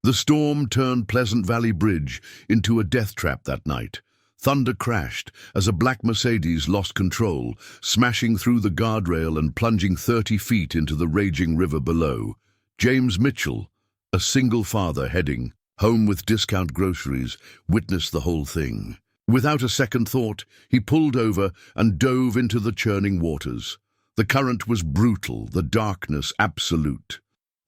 The storm turned Pleasant Valley Bridge into a death trap that night. Thunder crashed as a black Mercedes lost control, smashing through the guardrail and plunging 30 feet into the raging river below. James Mitchell, a single father heading home with discount groceries, witnessed the whole thing. Without a second thought, he pulled over and dove into the churning waters. The current was brutal, the darkness absolute.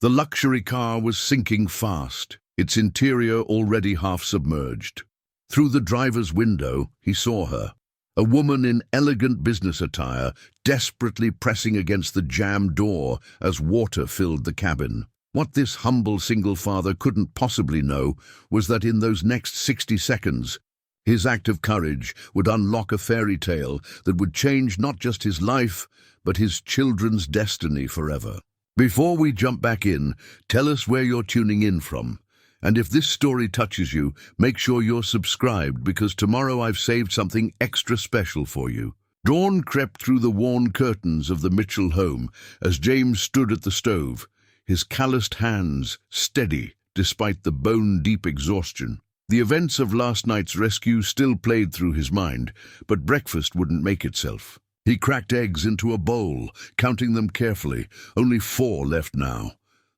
The luxury car was sinking fast, its interior already half submerged. Through the driver's window, he saw her, a woman in elegant business attire, desperately pressing against the jammed door as water filled the cabin. What this humble single father couldn't possibly know was that in those next 60 seconds, his act of courage would unlock a fairy tale that would change not just his life, but his children's destiny forever. Before we jump back in, tell us where you're tuning in from. And if this story touches you, make sure you're subscribed, because tomorrow I've saved something extra special for you. Dawn crept through the worn curtains of the Mitchell home as James stood at the stove, his calloused hands steady despite the bone-deep exhaustion. The events of last night's rescue still played through his mind, but breakfast wouldn't make itself. He cracked eggs into a bowl, counting them carefully, only 4 left now.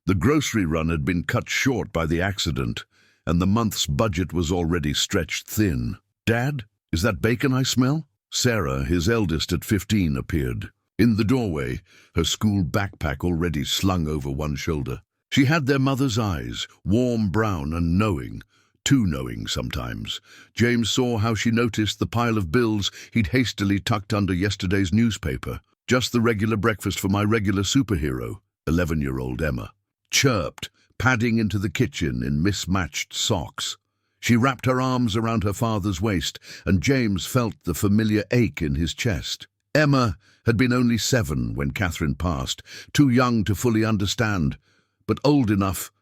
The grocery run had been cut short by the accident, and the month's budget was already stretched thin. "Dad, is that bacon I smell?" Sarah, his eldest at 15, appeared. In the doorway, her school backpack already slung over one shoulder. She had their mother's eyes, warm brown and knowing, too knowing sometimes. James saw how she noticed the pile of bills he'd hastily tucked under yesterday's newspaper. "Just the regular breakfast for my regular superhero," 11-year-old Emma chirped, padding into the kitchen in mismatched socks. She wrapped her arms around her father's waist, and James felt the familiar ache in his chest. Emma had been only 7 when Catherine passed, too young to fully understand, but old enough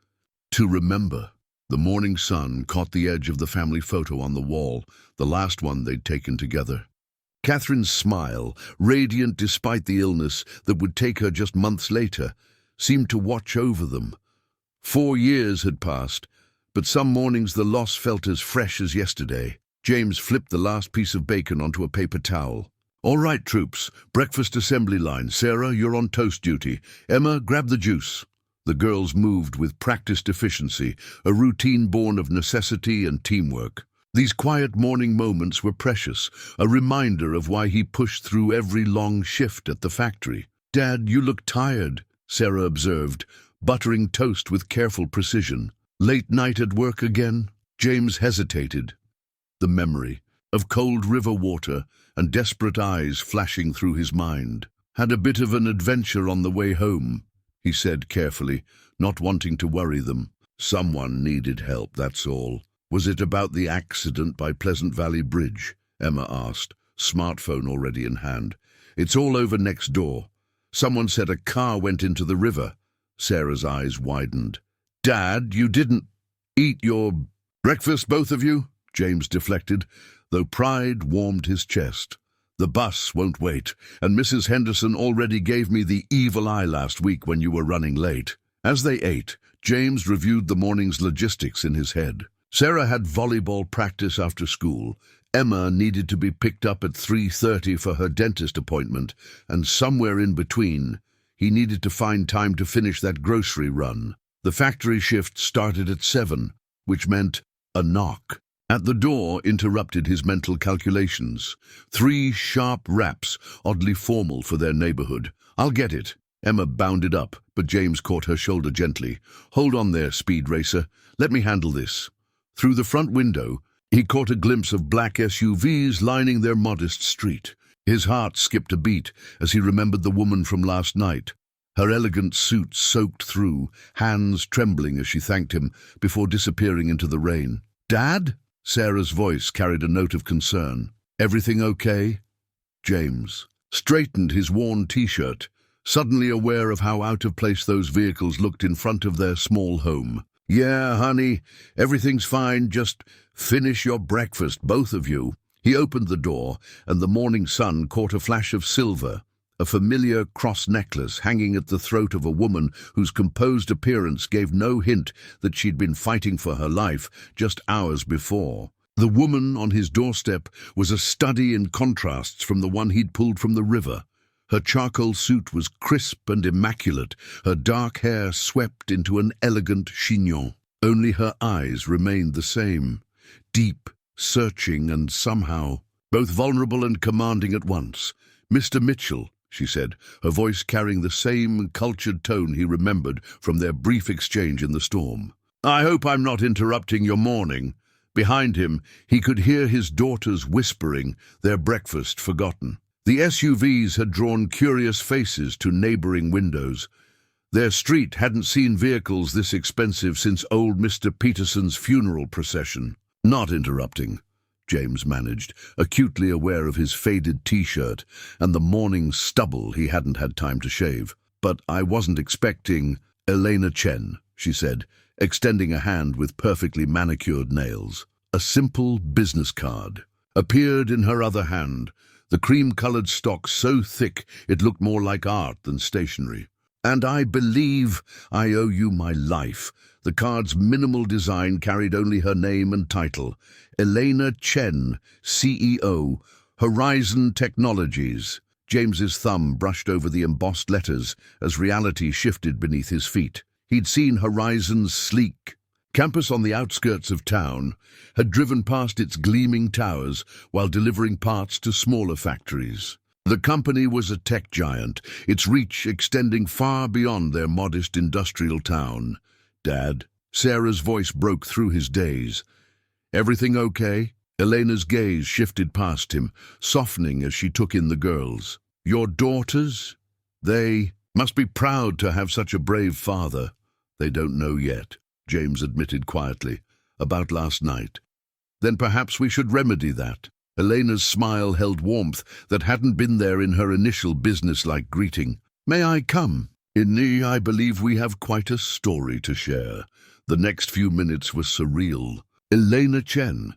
to remember. The morning sun caught the edge of the family photo on the wall, the last one they'd taken together. Catherine's smile, radiant despite the illness that would take her just months later, seemed to watch over them. 4 years had passed, but some mornings the loss felt as fresh as yesterday. James flipped the last piece of bacon onto a paper towel. "All right, troops, breakfast assembly line. Sarah, you're on toast duty. Emma, grab the juice." The girls moved with practiced efficiency, a routine born of necessity and teamwork. These quiet morning moments were precious, a reminder of why he pushed through every long shift at the factory. "Dad, you look tired," Sarah observed, buttering toast with careful precision. "Late night at work again?" James hesitated. The memory of cold river water and desperate eyes flashing through his mind. "Had a bit of an adventure on the way home," he said carefully, not wanting to worry them. "Someone needed help, that's all." "Was it about the accident by Pleasant Valley Bridge?" Emma asked, smartphone already in hand. "It's all over next door. Someone said a car went into the river." Sarah's eyes widened. "Dad, you didn't eat your breakfast, both of you?" James deflected, though pride warmed his chest. "The bus won't wait, and Mrs. Henderson already gave me the evil eye last week when you were running late." As they ate, James reviewed the morning's logistics in his head. Sarah had volleyball practice after school. Emma needed to be picked up at 3:30 for her dentist appointment, and somewhere in between, he needed to find time to finish that grocery run. The factory shift started at 7, which meant a knock at the door interrupted his mental calculations. 3 sharp raps, oddly formal for their neighborhood. "I'll get it." Emma bounded up, but James caught her shoulder gently. "Hold on there, speed racer. Let me handle this." Through the front window, he caught a glimpse of black SUVs lining their modest street. His heart skipped a beat as he remembered the woman from last night, her elegant suit soaked through, hands trembling as she thanked him before disappearing into the rain. "Dad?" Sarah's voice carried a note of concern. "Everything okay?" James straightened his worn T-shirt, suddenly aware of how out of place those vehicles looked in front of their small home. "Yeah, honey, everything's fine. Just finish your breakfast, both of you." He opened the door, and the morning sun caught a flash of silver a familiar cross necklace hanging at the throat of a woman whose composed appearance gave no hint that she'd been fighting for her life just hours before. The woman on his doorstep was a study in contrasts from the one he'd pulled from the river. Her charcoal suit was crisp and immaculate, her dark hair swept into an elegant chignon. Only her eyes remained the same, deep, searching, and somehow both vulnerable and commanding at once. "Mr. Mitchell," she said, her voice carrying the same cultured tone he remembered from their brief exchange in the storm. "I hope I'm not interrupting your morning." Behind him, he could hear his daughters whispering, their breakfast forgotten. The SUVs had drawn curious faces to neighboring windows. Their street hadn't seen vehicles this expensive since old Mr. Peterson's funeral procession. "Not interrupting," James managed, acutely aware of his faded T-shirt and the morning stubble he hadn't had time to shave. "But I wasn't expecting—" "Elena Chen," she said, extending a hand with perfectly manicured nails. A simple business card appeared in her other hand, the cream-colored stock so thick it looked more like art than stationery. "And I believe I owe you my life." The card's minimal design carried only her name and title. Elena Chen, CEO, Horizon Technologies. James's thumb brushed over the embossed letters as reality shifted beneath his feet. He'd seen Horizon's sleek campus on the outskirts of town, had driven past its gleaming towers while delivering parts to smaller factories. The company was a tech giant, its reach extending far beyond their modest industrial town. "Dad?" Sarah's voice broke through his daze. "Everything okay?" Elena's gaze shifted past him, softening as she took in the girls. "Your daughters? They must be proud to have such a brave father." "They don't know yet," James admitted quietly, "about last night." "Then perhaps we should remedy that." Elena's smile held warmth that hadn't been there in her initial business-like greeting. "May I come?" I believe we have quite a story to share." The next few minutes were surreal. Elena Chen,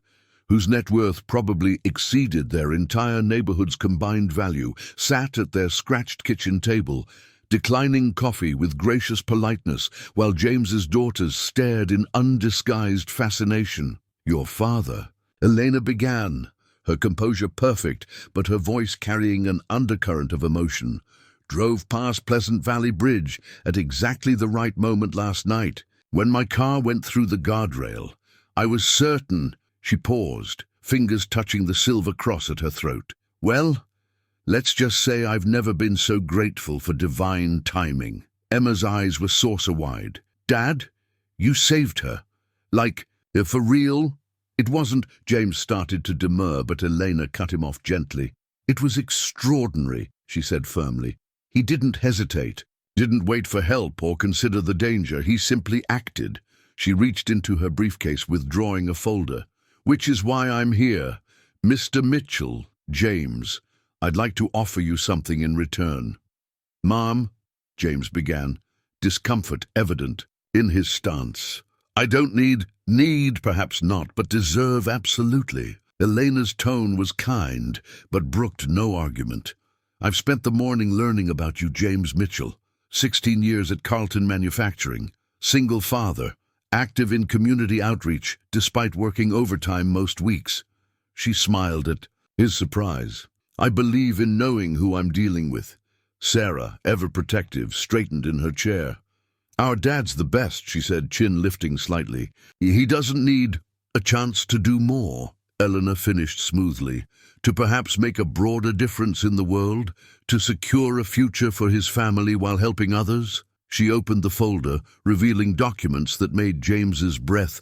whose net worth probably exceeded their entire neighborhood's combined value, sat at their scratched kitchen table, declining coffee with gracious politeness, while James's daughters stared in undisguised fascination. "Your father," Elena began, her composure perfect, but her voice carrying an undercurrent of emotion, "drove past Pleasant Valley Bridge at exactly the right moment last night. When my car went through the guardrail, I was certain—" She paused, fingers touching the silver cross at her throat. "Well, let's just say I've never been so grateful for divine timing." Emma's eyes were saucer-wide. "Dad, you saved her. Like, for real?" "It wasn't—" James started to demur, but Elena cut him off gently. "It was extraordinary," she said firmly. "He didn't hesitate, didn't wait for help or consider the danger. He simply acted." She reached into her briefcase, withdrawing a folder. "Which is why I'm here. Mr. Mitchell, James, I'd like to offer you something in return." "Mom," James began, discomfort evident in his stance. "I don't need perhaps not, but deserve absolutely." Elena's tone was kind, but brooked no argument. "I've spent the morning learning about you, James Mitchell. 16 years at Carlton Manufacturing, single father, active in community outreach despite working overtime most weeks." She smiled at his surprise. "I believe in knowing who I'm dealing with." Sarah, ever protective, straightened in her chair. "Our dad's the best," she said, chin lifting slightly. "He doesn't need a chance to do more," Eleanor finished smoothly. "To perhaps make a broader difference in the world, to secure a future for his family while helping others." She opened the folder, revealing documents that made James's breath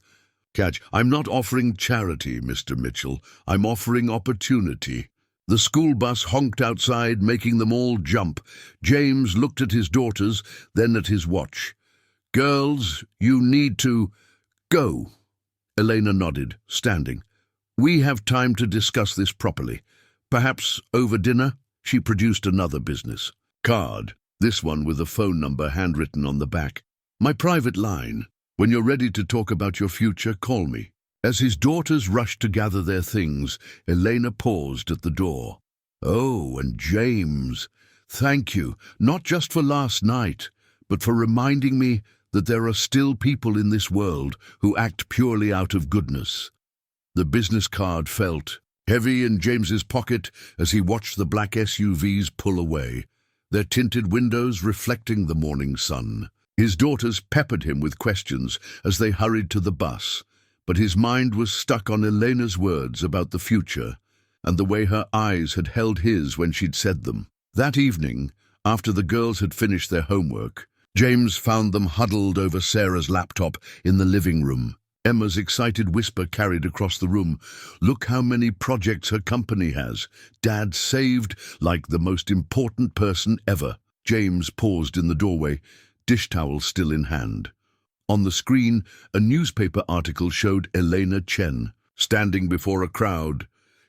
catch. "I'm not offering charity, Mr. Mitchell. I'm offering opportunity." The school bus honked outside, making them all jump. James looked at his daughters, then at his watch. "Girls, you need to go." Elena nodded, standing. "We have time to discuss this properly. Perhaps over dinner?" She produced another business card, this one with a phone number handwritten on the back. "My private line. When you're ready to talk about your future, call me." As his daughters rushed to gather their things, Elena paused at the door. "Oh, and James, Thank you, not just for last night, but for reminding me that there are still people in this world who act purely out of goodness. The business card felt heavy in James's pocket as he watched the black SUVs pull away, their tinted windows reflecting the morning sun. His daughters peppered him with questions as they hurried to the bus, but his mind was stuck on Elena's words about the future and the way her eyes had held his when she'd said them. That evening, after the girls had finished their homework, James found them huddled over Sarah's laptop in the living room. Emma's excited whisper carried across the room. Look how many projects her company has. Dad saved like the most important person ever. James paused in the doorway, dish towel still in hand. On the screen, a newspaper article showed Elena Chen standing before a crowd,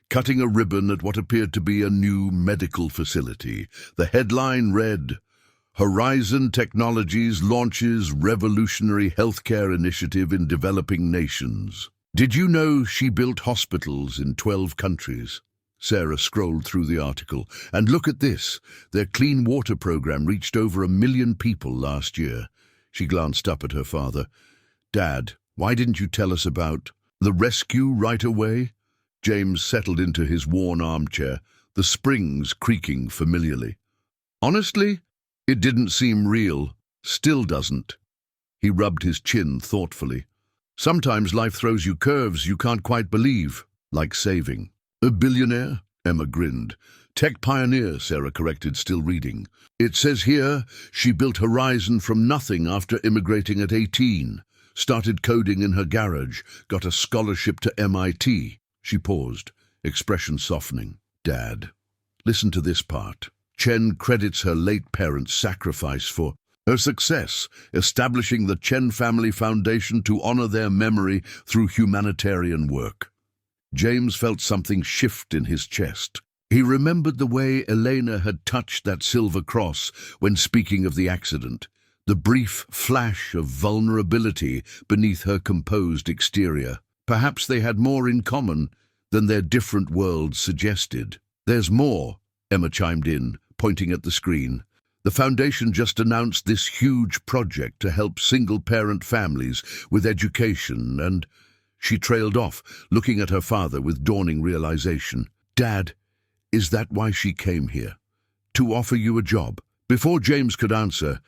cutting a ribbon at what appeared to be a new medical facility. The headline read, Horizon Technologies launches revolutionary healthcare initiative in developing nations. Did you know she built hospitals in 12 countries? Sarah scrolled through the article. And look at this. Their clean water program reached over 1 million people last year. She glanced up at her father. Dad, why didn't you tell us about the rescue right away? James settled into his worn armchair, the springs creaking familiarly. Honestly, it didn't seem real. Still doesn't. He rubbed his chin thoughtfully. Sometimes life throws you curves you can't quite believe, like saving. A billionaire? Emma grinned. Tech pioneer, Sarah corrected, still reading. It says here she built Horizon from nothing after immigrating at 18, started coding in her garage, got a scholarship to MIT. She paused, expression softening. Dad, listen to this part. Chen credits her late parents' sacrifice for her success, establishing the Chen Family Foundation to honor their memory through humanitarian work. James felt something shift in his chest. He remembered the way Elena had touched that silver cross when speaking of the accident, the brief flash of vulnerability beneath her composed exterior. Perhaps they had more in common than their different worlds suggested. There's more, Emma chimed in, pointing at the screen. The foundation just announced this huge project to help single-parent families with education and... She trailed off, looking at her father with dawning realization. Dad, is that why she came here? To offer you a job? Before James could answer,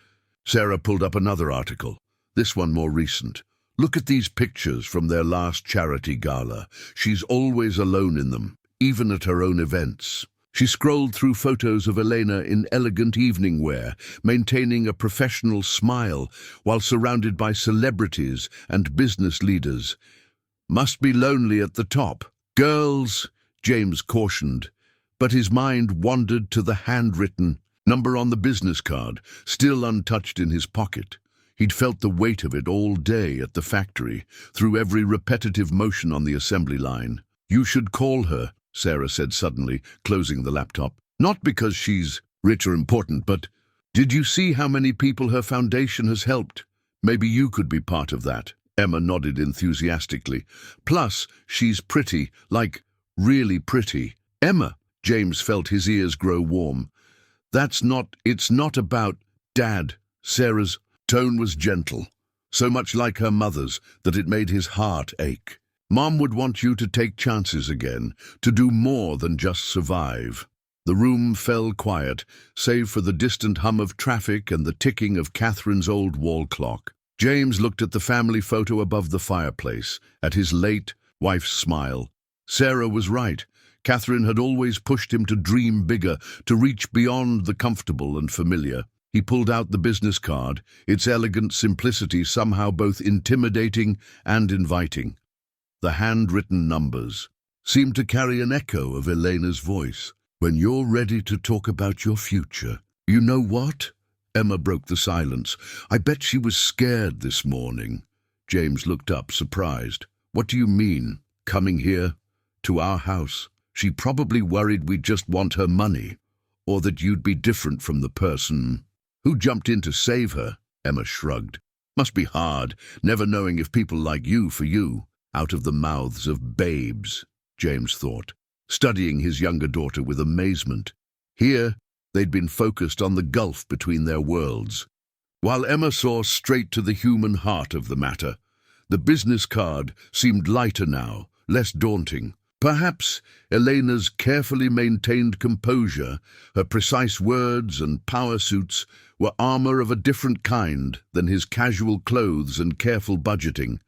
Sarah pulled up another article, this one more recent. Look at these pictures from their last charity gala. She's always alone in them, even at her own events. She scrolled through photos of Elena in elegant evening wear, maintaining a professional smile while surrounded by celebrities and business leaders. Must be lonely at the top. Girls, James cautioned, but his mind wandered to the handwritten number on the business card, still untouched in his pocket. He'd felt the weight of it all day at the factory, through every repetitive motion on the assembly line. You should call her, Sarah said suddenly, closing the laptop. Not because she's rich or important, but did you see how many people her foundation has helped? Maybe you could be part of that. Emma nodded enthusiastically. Plus, she's pretty, like really pretty. Emma, James felt his ears grow warm. It's not about Dad. Sarah's tone was gentle, so much like her mother's that it made his heart ache. Mom would want you to take chances again, to do more than just survive. The room fell quiet, save for the distant hum of traffic and the ticking of Catherine's old wall clock. James looked at the family photo above the fireplace, at his late wife's smile. Sarah was right. Catherine had always pushed him to dream bigger, to reach beyond the comfortable and familiar. He pulled out the business card, its elegant simplicity somehow both intimidating and inviting. The handwritten numbers seemed to carry an echo of Elena's voice. When you're ready to talk about your future. You know what? Emma broke the silence. I bet she was scared this morning. James looked up, surprised. What do you mean? Coming here? To our house? She probably worried we'd just want her money, or that you'd be different from the person who jumped in to save her. Emma shrugged. Must be hard, never knowing if people like you for you, out of the mouths of babes, James thought, studying his younger daughter with amazement. Here, They'd been focused on the gulf between their worlds, while Emma saw straight to the human heart of the matter. The business card seemed lighter now, less daunting. Perhaps Elena's carefully maintained composure, her precise words and power suits were armor of a different kind than his casual clothes and careful budgeting,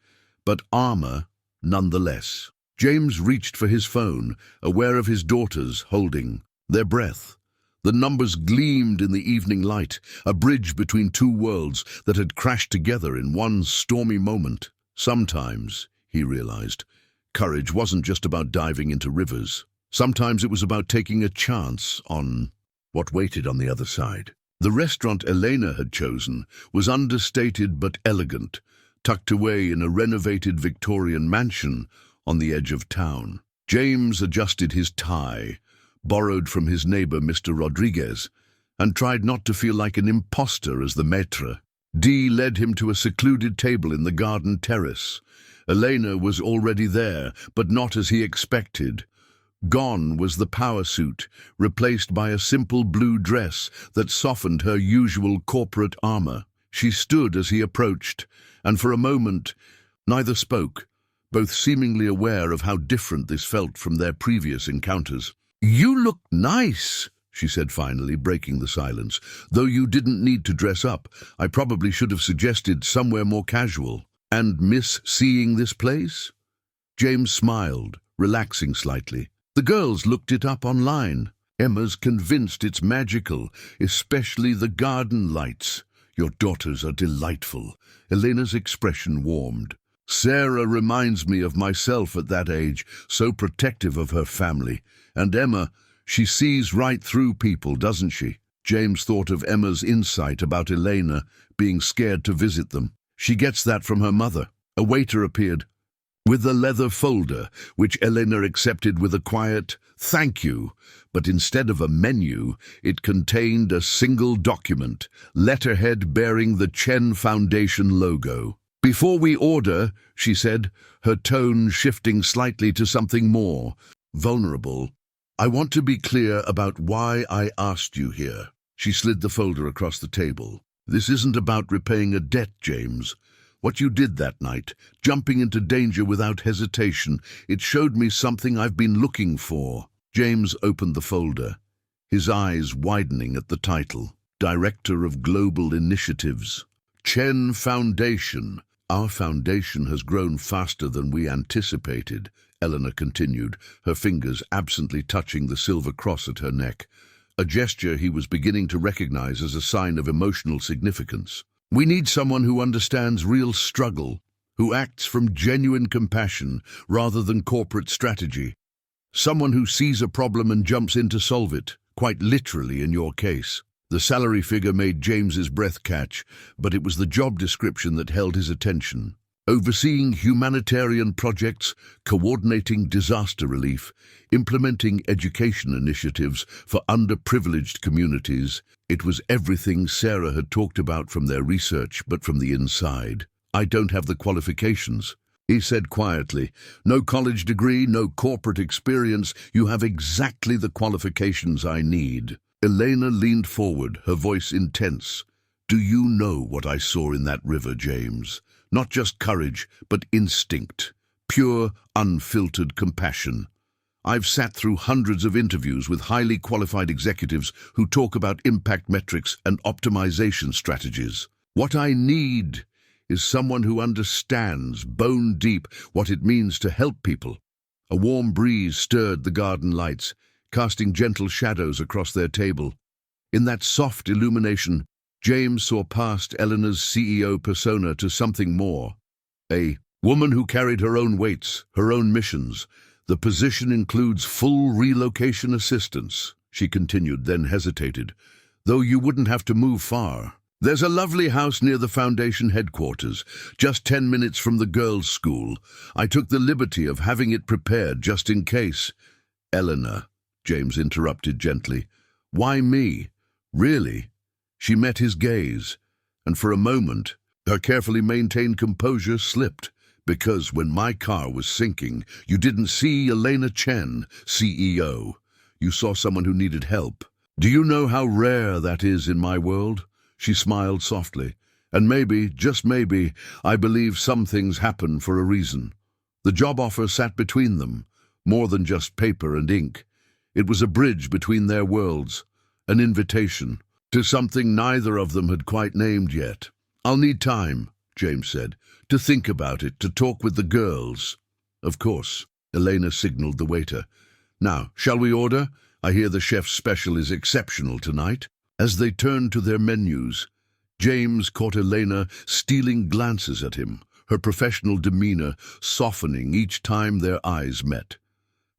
but armor nonetheless. James reached for his phone, aware of his daughters holding their breath. The numbers gleamed in the evening light, a bridge between two worlds that had crashed together in one stormy moment. Sometimes, he realized, courage wasn't just about diving into rivers. Sometimes it was about taking a chance on what waited on the other side. The restaurant Elena had chosen was understated but elegant, tucked away in a renovated Victorian mansion on the edge of town. James adjusted his tie, borrowed from his neighbor Mr. Rodriguez, and tried not to feel like an imposter as the maître. Dee led him to a secluded table in the garden terrace. Elena was already there, but not as he expected. Gone was the power suit, replaced by a simple blue dress that softened her usual corporate armor. She stood as he approached, and for a moment neither spoke, both seemingly aware of how different this felt from their previous encounters. "You look nice," she said finally, breaking the silence. "Though you didn't need to dress up. I probably should have suggested somewhere more casual. And miss seeing this place?" James smiled, relaxing slightly. "The girls looked it up online. Emma's convinced it's magical, especially the garden lights. Your daughters are delightful." Elena's expression warmed. "Sarah reminds me of myself at that age, so protective of her family. And Emma, she sees right through people, doesn't she?" James thought of Emma's insight about Elena being scared to visit them. "She gets that from her mother." A waiter appeared with a leather folder, which Elena accepted with a quiet "thank you," but instead of a menu, it contained a single document, letterhead bearing the Chen Foundation logo. "Before we order," she said, her tone shifting slightly to something more vulnerable, "I want to be clear about why I asked you here." She slid the folder across the table. "This isn't about repaying a debt, James. What you did that night, jumping into danger without hesitation, it showed me something I've been looking for." James opened the folder, his eyes widening at the title. Director of Global Initiatives. Chen Foundation. "Our foundation has grown faster than we anticipated," Eleanor continued, her fingers absently touching the silver cross at her neck, a gesture he was beginning to recognize as a sign of emotional significance. "We need someone who understands real struggle, who acts from genuine compassion rather than corporate strategy. Someone who sees a problem and jumps in to solve it, quite literally in your case." The salary figure made James's breath catch, but it was the job description that held his attention. Overseeing humanitarian projects, coordinating disaster relief, implementing education initiatives for underprivileged communities. It was everything Sarah had talked about from their research, but from the inside. "I don't have the qualifications," he said quietly. "No college degree, no corporate experience. You have exactly the qualifications I need." Elena leaned forward, her voice intense. "Do you know what I saw in that river, James? Not just courage, but instinct. Pure, unfiltered compassion. I've sat through hundreds of interviews with highly qualified executives who talk about impact metrics and optimization strategies. What I need is someone who understands, bone deep, what it means to help people." A warm breeze stirred the garden lights, casting gentle shadows across their table. In that soft illumination, James saw past Eleanor's CEO persona to something more. A woman who carried her own weights, her own missions. "The position includes full relocation assistance," she continued, then hesitated. "Though you wouldn't have to move far. There's a lovely house near the foundation headquarters, just 10 minutes from the girls' school. I took the liberty of having it prepared just in case." "Eleanor," James interrupted gently. "Why me? Really?" She met his gaze, and for a moment, her carefully maintained composure slipped. "Because when my car was sinking, you didn't see Elena Chen, CEO. You saw someone who needed help. Do you know how rare that is in my world? She smiled softly. And maybe, just maybe, I believe some things happen for a reason. The job offer sat between them, more than just paper and ink. It was a bridge between their worlds, an invitation to something neither of them had quite named yet. I'll need time, James said, to think about it, to talk with the girls. Of course, Elena signaled the waiter. Now, shall we order? I hear the chef's special is exceptional tonight. As they turned to their menus, James caught Elena stealing glances at him, her professional demeanor softening each time their eyes met.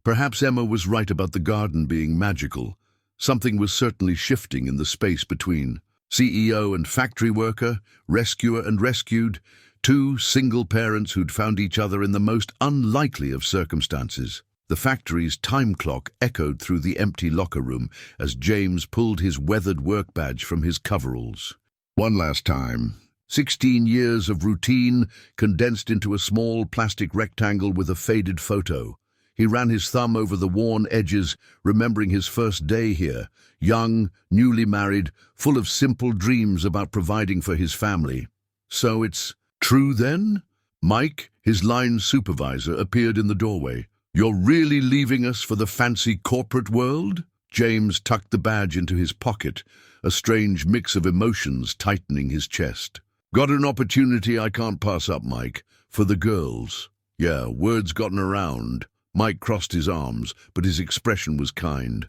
Perhaps Emma was right about the garden being magical. Something was certainly shifting in the space between CEO and factory worker, rescuer and rescued, two single parents who'd found each other in the most unlikely of circumstances. The factory's time clock echoed through the empty locker room as James pulled his weathered work badge from his coveralls. One last time. 16 years of routine condensed into a small plastic rectangle with a faded photo. He ran his thumb over the worn edges, remembering his first day here, young, newly married, full of simple dreams about providing for his family. So it's true then? Mike, his line supervisor, appeared in the doorway. You're really leaving us for the fancy corporate world? James tucked the badge into his pocket, a strange mix of emotions tightening his chest. Got an opportunity I can't pass up, Mike, for the girls. Yeah, word's gotten around. Mike crossed his arms, but his expression was kind.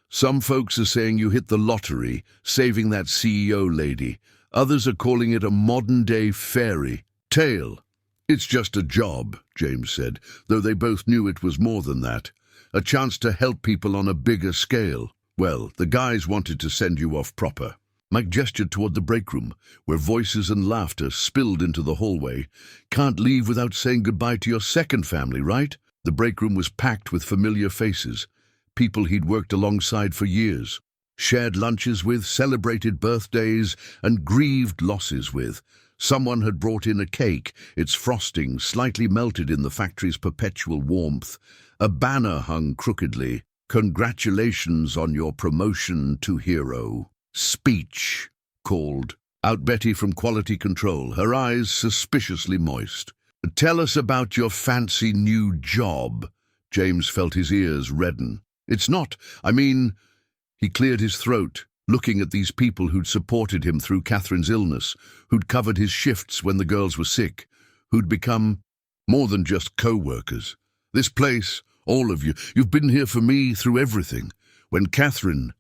Some folks are saying you hit the lottery, saving that CEO lady. Others are calling it a modern-day fairy tale. It's just a job, James said, though they both knew it was more than that. A chance to help people on a bigger scale. Well, the guys wanted to send you off proper. Mike gestured toward the break room, where voices and laughter spilled into the hallway. Can't leave without saying goodbye to your second family, right? The break room was packed with familiar faces, people he'd worked alongside for years, shared lunches with, celebrated birthdays, and grieved losses with. Someone had brought in a cake, its frosting slightly melted in the factory's perpetual warmth. A banner hung crookedly. Congratulations on your promotion to hero. Speech, called out Betty from quality control, her eyes suspiciously moist. Tell us about your fancy new job. James felt his ears redden. It's not, He cleared his throat, looking at these people who'd supported him through Catherine's illness, who'd covered his shifts when the girls were sick, who'd become more than just co-workers. This place, all of you, you've been here for me through everything. When Catherine,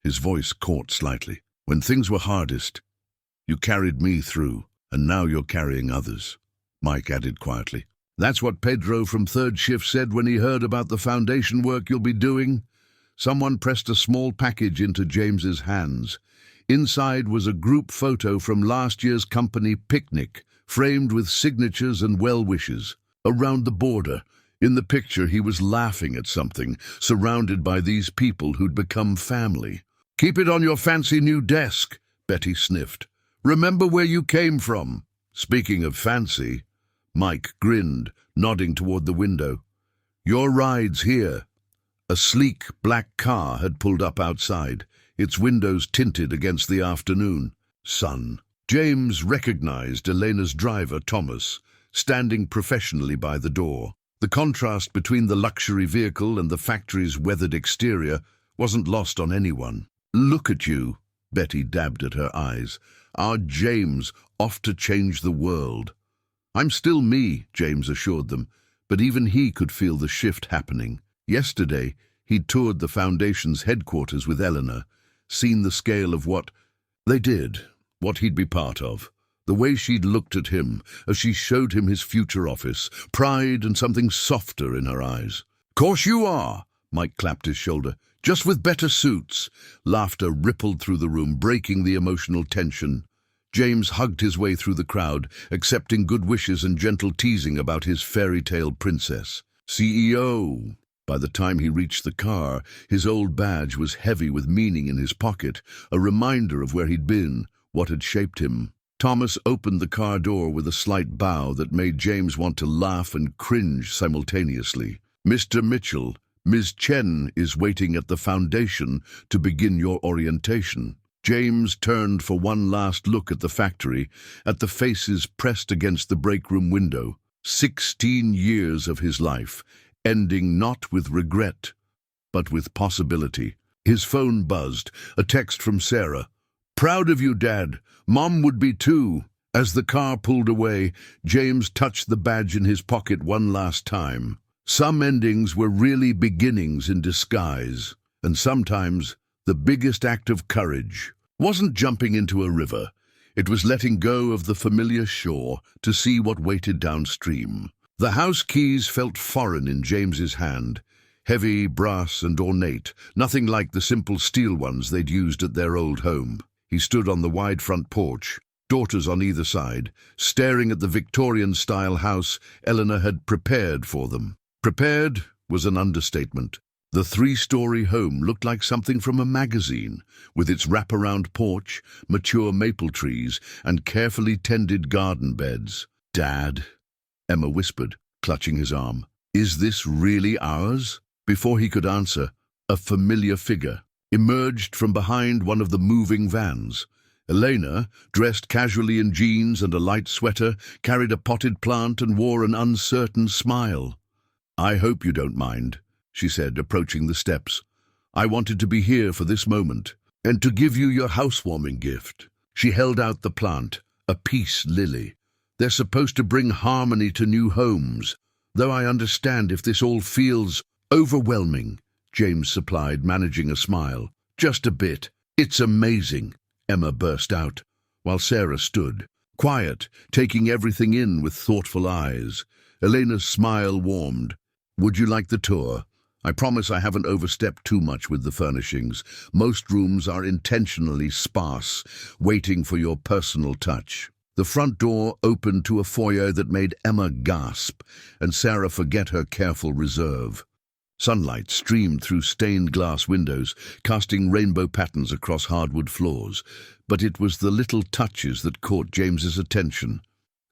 his voice caught slightly, when things were hardest, you carried me through, and now you're carrying others. Mike added quietly. That's what Pedro from third shift said when he heard about the foundation work you'll be doing. Someone pressed a small package into James's hands. Inside was a group photo from last year's company picnic, framed with signatures and well wishes. Around the border, in the picture, he was laughing at something, surrounded by these people who'd become family. Keep it on your fancy new desk, Betty sniffed. Remember where you came from. Speaking of fancy, Mike grinned, nodding toward the window. Your ride's here. A sleek black car had pulled up outside, its windows tinted against the afternoon sun. James recognized Elena's driver, Thomas, standing professionally by the door. The contrast between the luxury vehicle and the factory's weathered exterior wasn't lost on anyone. Look at you, Betty dabbed at her eyes. Our James off to change the world. I'm still me, James assured them, but even he could feel the shift happening. Yesterday, he'd toured the Foundation's headquarters with Eleanor, seen the scale of what they did, what he'd be part of. The way she'd looked at him as she showed him his future office, pride and something softer in her eyes. Course you are, Mike clapped his shoulder. Just with better suits. Laughter rippled through the room, breaking the emotional tension. James hugged his way through the crowd, accepting good wishes and gentle teasing about his fairy tale princess. CEO. By the time he reached the car, his old badge was heavy with meaning in his pocket, a reminder of where he'd been, what had shaped him. Thomas opened the car door with a slight bow that made James want to laugh and cringe simultaneously. Mr. Mitchell, Ms. Chen is waiting at the foundation to begin your orientation. James turned for one last look at the factory, at the faces pressed against the break room window. 16 years of his life, ending not with regret, but with possibility. His phone buzzed, a text from Sarah. "Proud of you, Dad. Mom would be too." As the car pulled away, James touched the badge in his pocket one last time. Some endings were really beginnings in disguise, and sometimes the biggest act of courage wasn't jumping into a river. It was letting go of the familiar shore to see what waited downstream. The house keys felt foreign in James's hand, heavy, brass and ornate, nothing like the simple steel ones they'd used at their old home. He stood on the wide front porch, daughters on either side, staring at the Victorian-style house Eleanor had prepared for them. Prepared was an understatement. The three-story home looked like something from a magazine, with its wraparound porch, mature maple trees, and carefully tended garden beds. "Dad," Emma whispered, clutching his arm. "Is this really ours?" Before he could answer, a familiar figure emerged from behind one of the moving vans. Elena, dressed casually in jeans and a light sweater, carried a potted plant and wore an uncertain smile. "I hope you don't mind," she said, approaching the steps. "I wanted to be here for this moment, and to give you your housewarming gift." She held out the plant, a peace lily. "They're supposed to bring harmony to new homes, though I understand if this all feels overwhelming," James supplied, managing a smile. "Just a bit. It's amazing," Emma burst out, while Sarah stood, quiet, taking everything in with thoughtful eyes. Elena's smile warmed. "Would you like the tour? I promise I haven't overstepped too much with the furnishings. Most rooms are intentionally sparse, waiting for your personal touch." The front door opened to a foyer that made Emma gasp, and Sarah forget her careful reserve. Sunlight streamed through stained glass windows, casting rainbow patterns across hardwood floors. But it was the little touches that caught James's attention.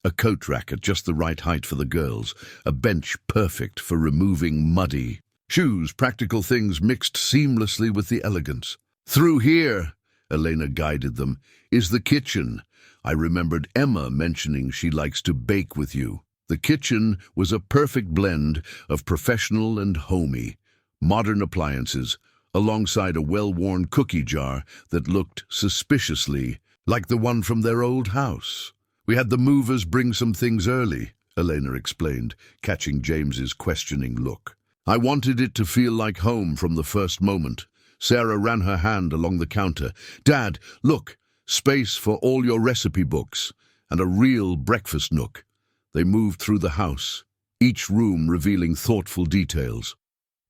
A coat rack at just the right height for the girls, a bench perfect for removing muddy shoes, practical things mixed seamlessly with the elegance. "Through here," Elena guided them, "is the kitchen. I remembered Emma mentioning she likes to bake with you." The kitchen was a perfect blend of professional and homey, modern appliances, alongside a well-worn cookie jar that looked suspiciously like the one from their old house. "We had the movers bring some things early," Elena explained, catching James's questioning look. "I wanted it to feel like home from the first moment." Sarah ran her hand along the counter. "Dad, look, space for all your recipe books, and a real breakfast nook." They moved through the house, each room revealing thoughtful details.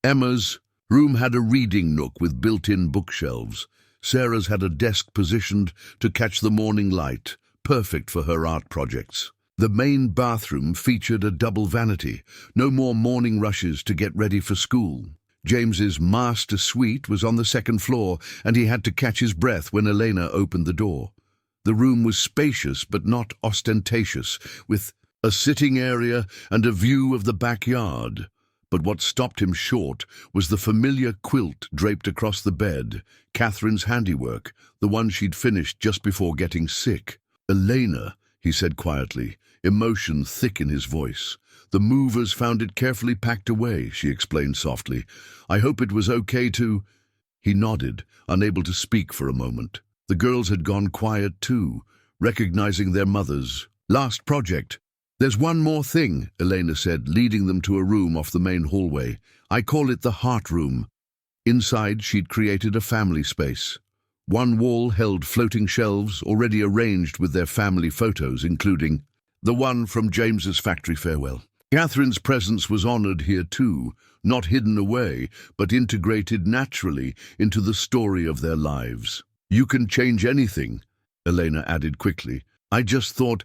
Emma's room had a reading nook with built-in bookshelves. Sarah's had a desk positioned to catch the morning light, perfect for her art projects. The main bathroom featured a double vanity, no more morning rushes to get ready for school. James's master suite was on the second floor, and he had to catch his breath when Elena opened the door. The room was spacious but not ostentatious, with a sitting area and a view of the backyard. But what stopped him short was the familiar quilt draped across the bed, Catherine's handiwork, the one she'd finished just before getting sick. "Elena," he said quietly, emotion thick in his voice. "The movers found it carefully packed away," she explained softly. "I hope it was okay to—" He nodded, unable to speak for a moment. The girls had gone quiet too, recognizing their mother's last project. "There's one more thing," Elena said, leading them to a room off the main hallway. "I call it the heart room." Inside, she'd created a family space. One wall held floating shelves already arranged with their family photos, including the one from James's factory farewell. Catherine's presence was honored here too, not hidden away, but integrated naturally into the story of their lives. "You can change anything," Elena added quickly. "I just thought—"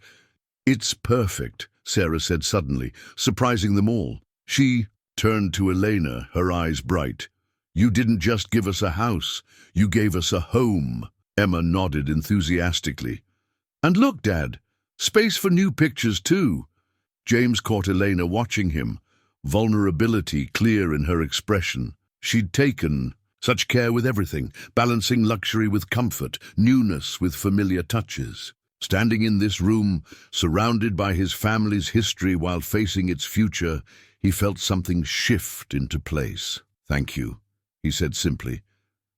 "It's perfect," Sarah said suddenly, surprising them all. She turned to Elena, her eyes bright. "You didn't just give us a house, you gave us a home." Emma nodded enthusiastically. "And look, Dad, space for new pictures too." James caught Elena watching him, vulnerability clear in her expression. She'd taken such care with everything, balancing luxury with comfort, newness with familiar touches. Standing in this room, surrounded by his family's history while facing its future, he felt something shift into place. "Thank you," he said simply,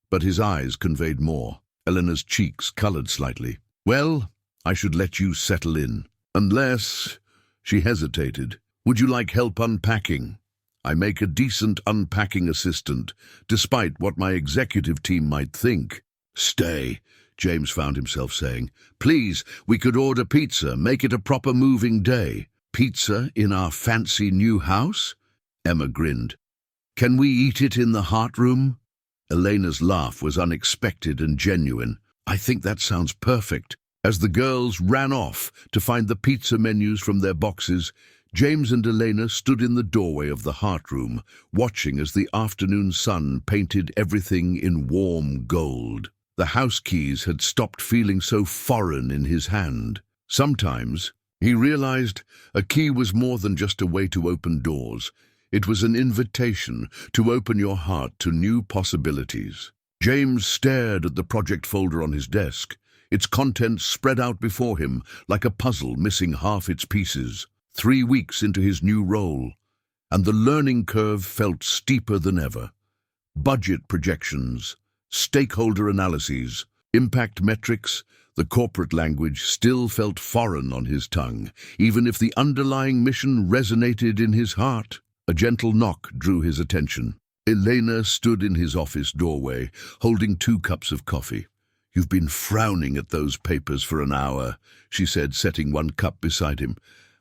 but his eyes conveyed more. Eleanor's cheeks colored slightly. "Well, I should let you settle in. Unless—" she hesitated. "Would you like help unpacking? I make a decent unpacking assistant, despite what my executive team might think." "Stay," James found himself saying. "Please, we could order pizza, make it a proper moving day." "Pizza in our fancy new house?" Emma grinned. "Can we eat it in the heart room?" Elena's laugh was unexpected and genuine. "I think that sounds perfect." As the girls ran off to find the pizza menus from their boxes, James and Elena stood in the doorway of the heart room, watching as the afternoon sun painted everything in warm gold. The house keys had stopped feeling so foreign in his hand. Sometimes, he realized, a key was more than just a way to open doors. It was an invitation to open your heart to new possibilities. James stared at the project folder on his desk, its contents spread out before him like a puzzle missing half its pieces. 3 weeks into his new role, and the learning curve felt steeper than ever. Budget projections, stakeholder analyses, impact metrics, the corporate language still felt foreign on his tongue, even if the underlying mission resonated in his heart. A gentle knock drew his attention. Elena stood in his office doorway, holding 2 cups of coffee. "You've been frowning at those papers for an hour," she said, setting 1 cup beside him.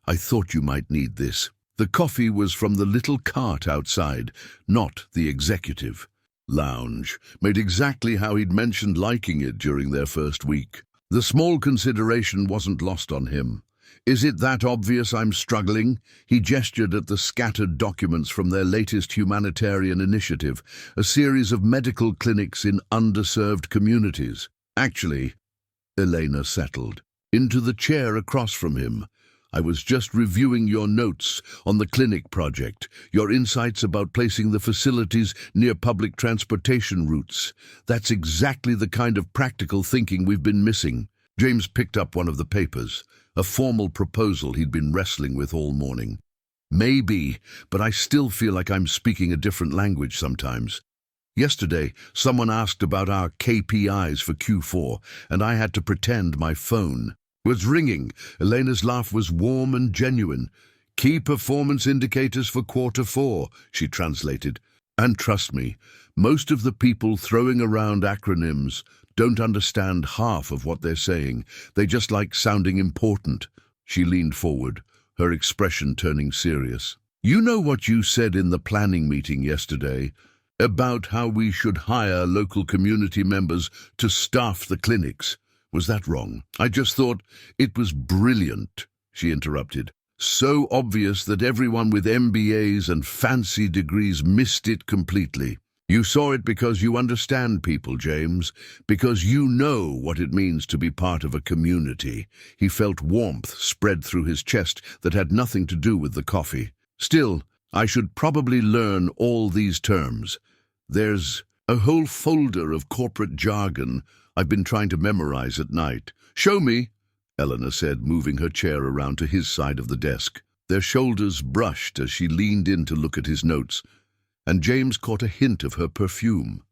"I thought you might need this." The coffee was from the little cart outside, not the executive lounge, made exactly how he'd mentioned liking it during their first week. The small consideration wasn't lost on him. "Is it that obvious I'm struggling?" He gestured at the scattered documents from their latest humanitarian initiative, a series of medical clinics in underserved communities. "Actually," Elena settled into the chair across from him, "I was just reviewing your notes on the clinic project, your insights about placing the facilities near public transportation routes. That's exactly the kind of practical thinking we've been missing." James picked up one of the papers, a formal proposal he'd been wrestling with all morning. "Maybe, but I still feel like I'm speaking a different language sometimes. Yesterday, someone asked about our KPIs for Q4, and I had to pretend my phone was ringing." Elena's laugh was warm and genuine. "Key performance indicators for Q4, she translated. "And trust me, most of the people throwing around acronyms don't understand half of what they're saying. They just like sounding important." She leaned forward, her expression turning serious. "You know what you said in the planning meeting yesterday about how we should hire local community members to staff the clinics? Was that wrong?" "I just thought it was brilliant," she interrupted. "So obvious that everyone with MBAs and fancy degrees missed it completely. You saw it because you understand people, James, because you know what it means to be part of a community." He felt warmth spread through his chest that had nothing to do with the coffee. "Still, I should probably learn all these terms. There's a whole folder of corporate jargon I've been trying to memorize at night." "Show me," Eleanor said, moving her chair around to his side of the desk. Their shoulders brushed as she leaned in to look at his notes, and James caught a hint of her perfume,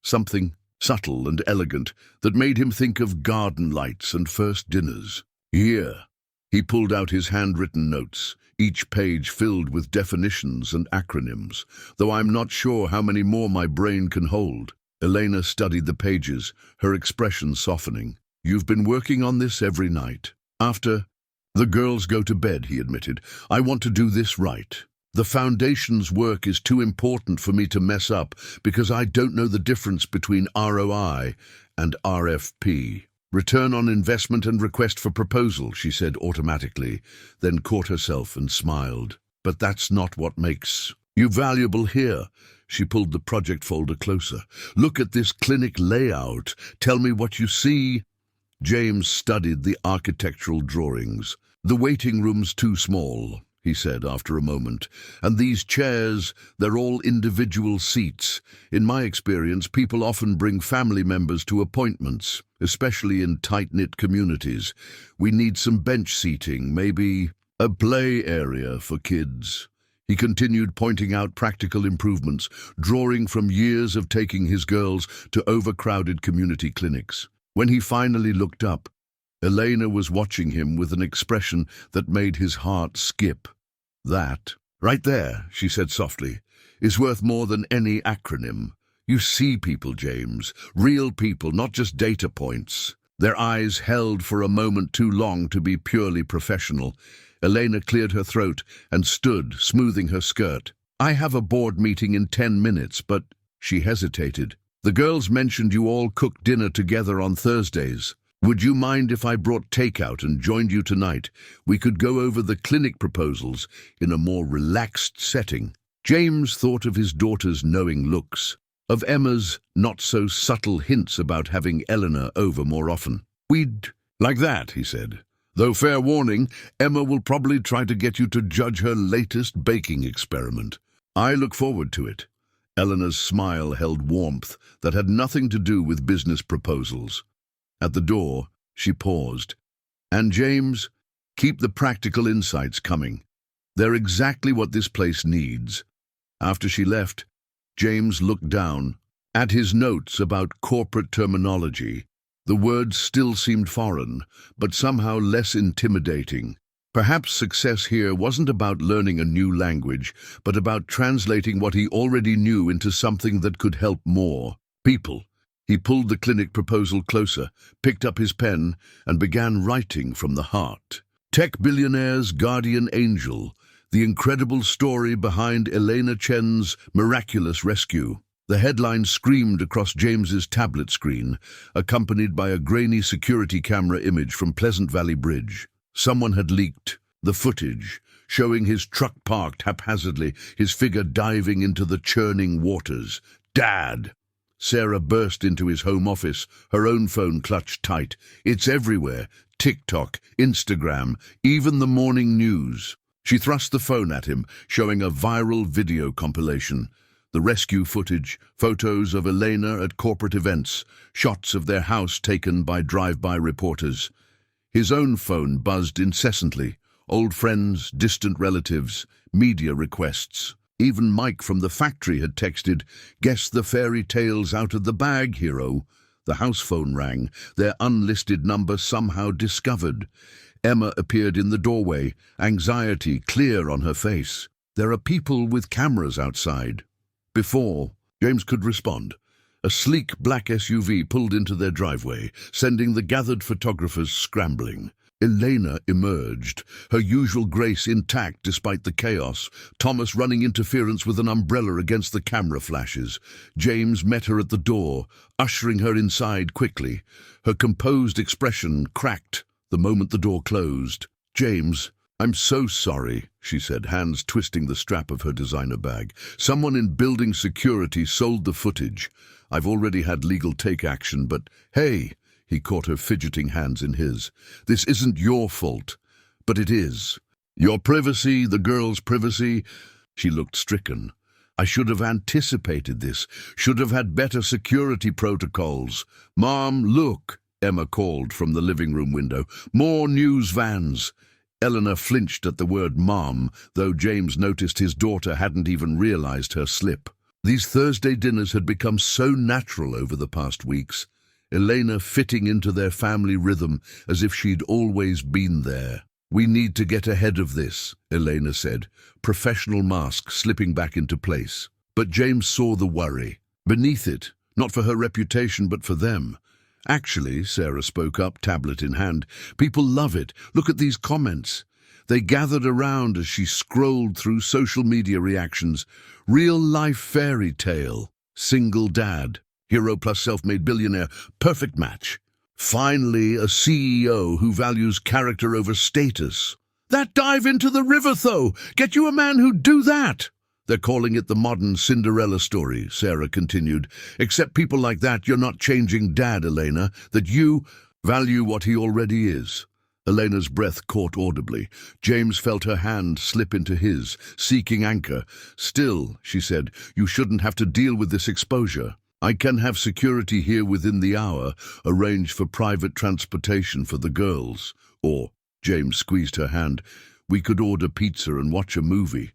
something subtle and elegant that made him think of garden lights and first dinners. "Here." He pulled out his handwritten notes, each page filled with definitions and acronyms, though I'm not sure how many more my brain can hold. Elena studied the pages, her expression softening. "You've been working on this every night." "After the girls go to bed," he admitted. "I want to do this right. The foundation's work is too important for me to mess up because I don't know the difference between ROI and RFP. Return on investment and request for proposal," she said automatically, then caught herself and smiled. "But that's not what makes you valuable here." She pulled the project folder closer. "Look at this clinic layout. Tell me what you see." James studied the architectural drawings. "The waiting room's too small," he said after a moment. "And these chairs, they're all individual seats. In my experience, people often bring family members to appointments, especially in tight-knit communities. We need some bench seating, maybe a play area for kids." He continued, pointing out practical improvements, drawing from years of taking his girls to overcrowded community clinics. When he finally looked up, Elena was watching him with an expression that made his heart skip. "That, right there," she said softly, "is worth more than any acronym. You see people, James, real people, not just data points." Their eyes held for a moment too long to be purely professional. Elena cleared her throat and stood, smoothing her skirt. "I have a board meeting in 10 minutes, but—" She hesitated. "The girls mentioned you all cook dinner together on Thursdays. Would you mind if I brought takeout and joined you tonight? We could go over the clinic proposals in a more relaxed setting." James thought of his daughter's knowing looks, of Emma's not-so-subtle hints about having Eleanor over more often. "We'd like that," he said. "Though fair warning, Emma will probably try to get you to judge her latest baking experiment. I look forward to it." Eleanor's smile held warmth that had nothing to do with business proposals. At the door, she paused. "And James, keep the practical insights coming. They're exactly what this place needs." After she left, James looked down at his notes about corporate terminology. The words still seemed foreign, but somehow less intimidating. Perhaps success here wasn't about learning a new language, but about translating what he already knew into something that could help more people. He pulled the clinic proposal closer, picked up his pen, and began writing from the heart. "Tech billionaire's guardian angel, the incredible story behind Elena Chen's miraculous rescue." The headline screamed across James's tablet screen, accompanied by a grainy security camera image from Pleasant Valley Bridge. Someone had leaked the footage, showing his truck parked haphazardly, his figure diving into the churning waters. "Dad!" Sarah burst into his home office, her own phone clutched tight. "It's everywhere. TikTok, Instagram, even the morning news." She thrust the phone at him, showing a viral video compilation. The rescue footage, photos of Elena at corporate events, shots of their house taken by drive-by reporters. His own phone buzzed incessantly. Old friends, distant relatives, media requests. Even Mike from the factory had texted, "Guess the fairy tale's out of the bag, hero." The house phone rang, their unlisted number somehow discovered. Emma appeared in the doorway, anxiety clear on her face. "There are people with cameras outside." Before James could respond, a sleek black SUV pulled into their driveway, sending the gathered photographers scrambling. Elena emerged, her usual grace intact despite the chaos, Thomas running interference with an umbrella against the camera flashes. James met her at the door, ushering her inside quickly. Her composed expression cracked the moment the door closed. "James, I'm so sorry," she said, hands twisting the strap of her designer bag. "Someone in building security sold the footage. I've already had legal take action, but hey," he caught her fidgeting hands in his, "this isn't your fault, but it is. Your privacy, the girl's privacy." She looked stricken. "I should have anticipated this, should have had better security protocols." "Mom, look," Emma called from the living room window. "More news vans." Eleanor flinched at the word "mom," though James noticed his daughter hadn't even realized her slip. These Thursday dinners had become so natural over the past weeks, Elena fitting into their family rhythm as if she'd always been there. "We need to get ahead of this," Elena said, professional mask slipping back into place. But James saw the worry. Beneath it, not for her reputation but for them. "Actually," Sarah spoke up, tablet in hand, "people love it. Look at these comments." They gathered around as she scrolled through social media reactions. "Real-life fairy tale. Single dad. Hero plus self-made billionaire. Perfect match. Finally, a CEO who values character over status. That dive into the river, though. Get you a man who'd do that." "They're calling it the modern Cinderella story," Sarah continued. "Except people like that, you're not changing Dad, Elena, that you value what he already is. Elena's breath caught audibly. James felt her hand slip into his, seeking anchor. "Still," she said, "you shouldn't have to deal with this exposure. I can have security here within the hour, arrange for private transportation for the girls. Or," James squeezed her hand, "we could order pizza and watch a movie.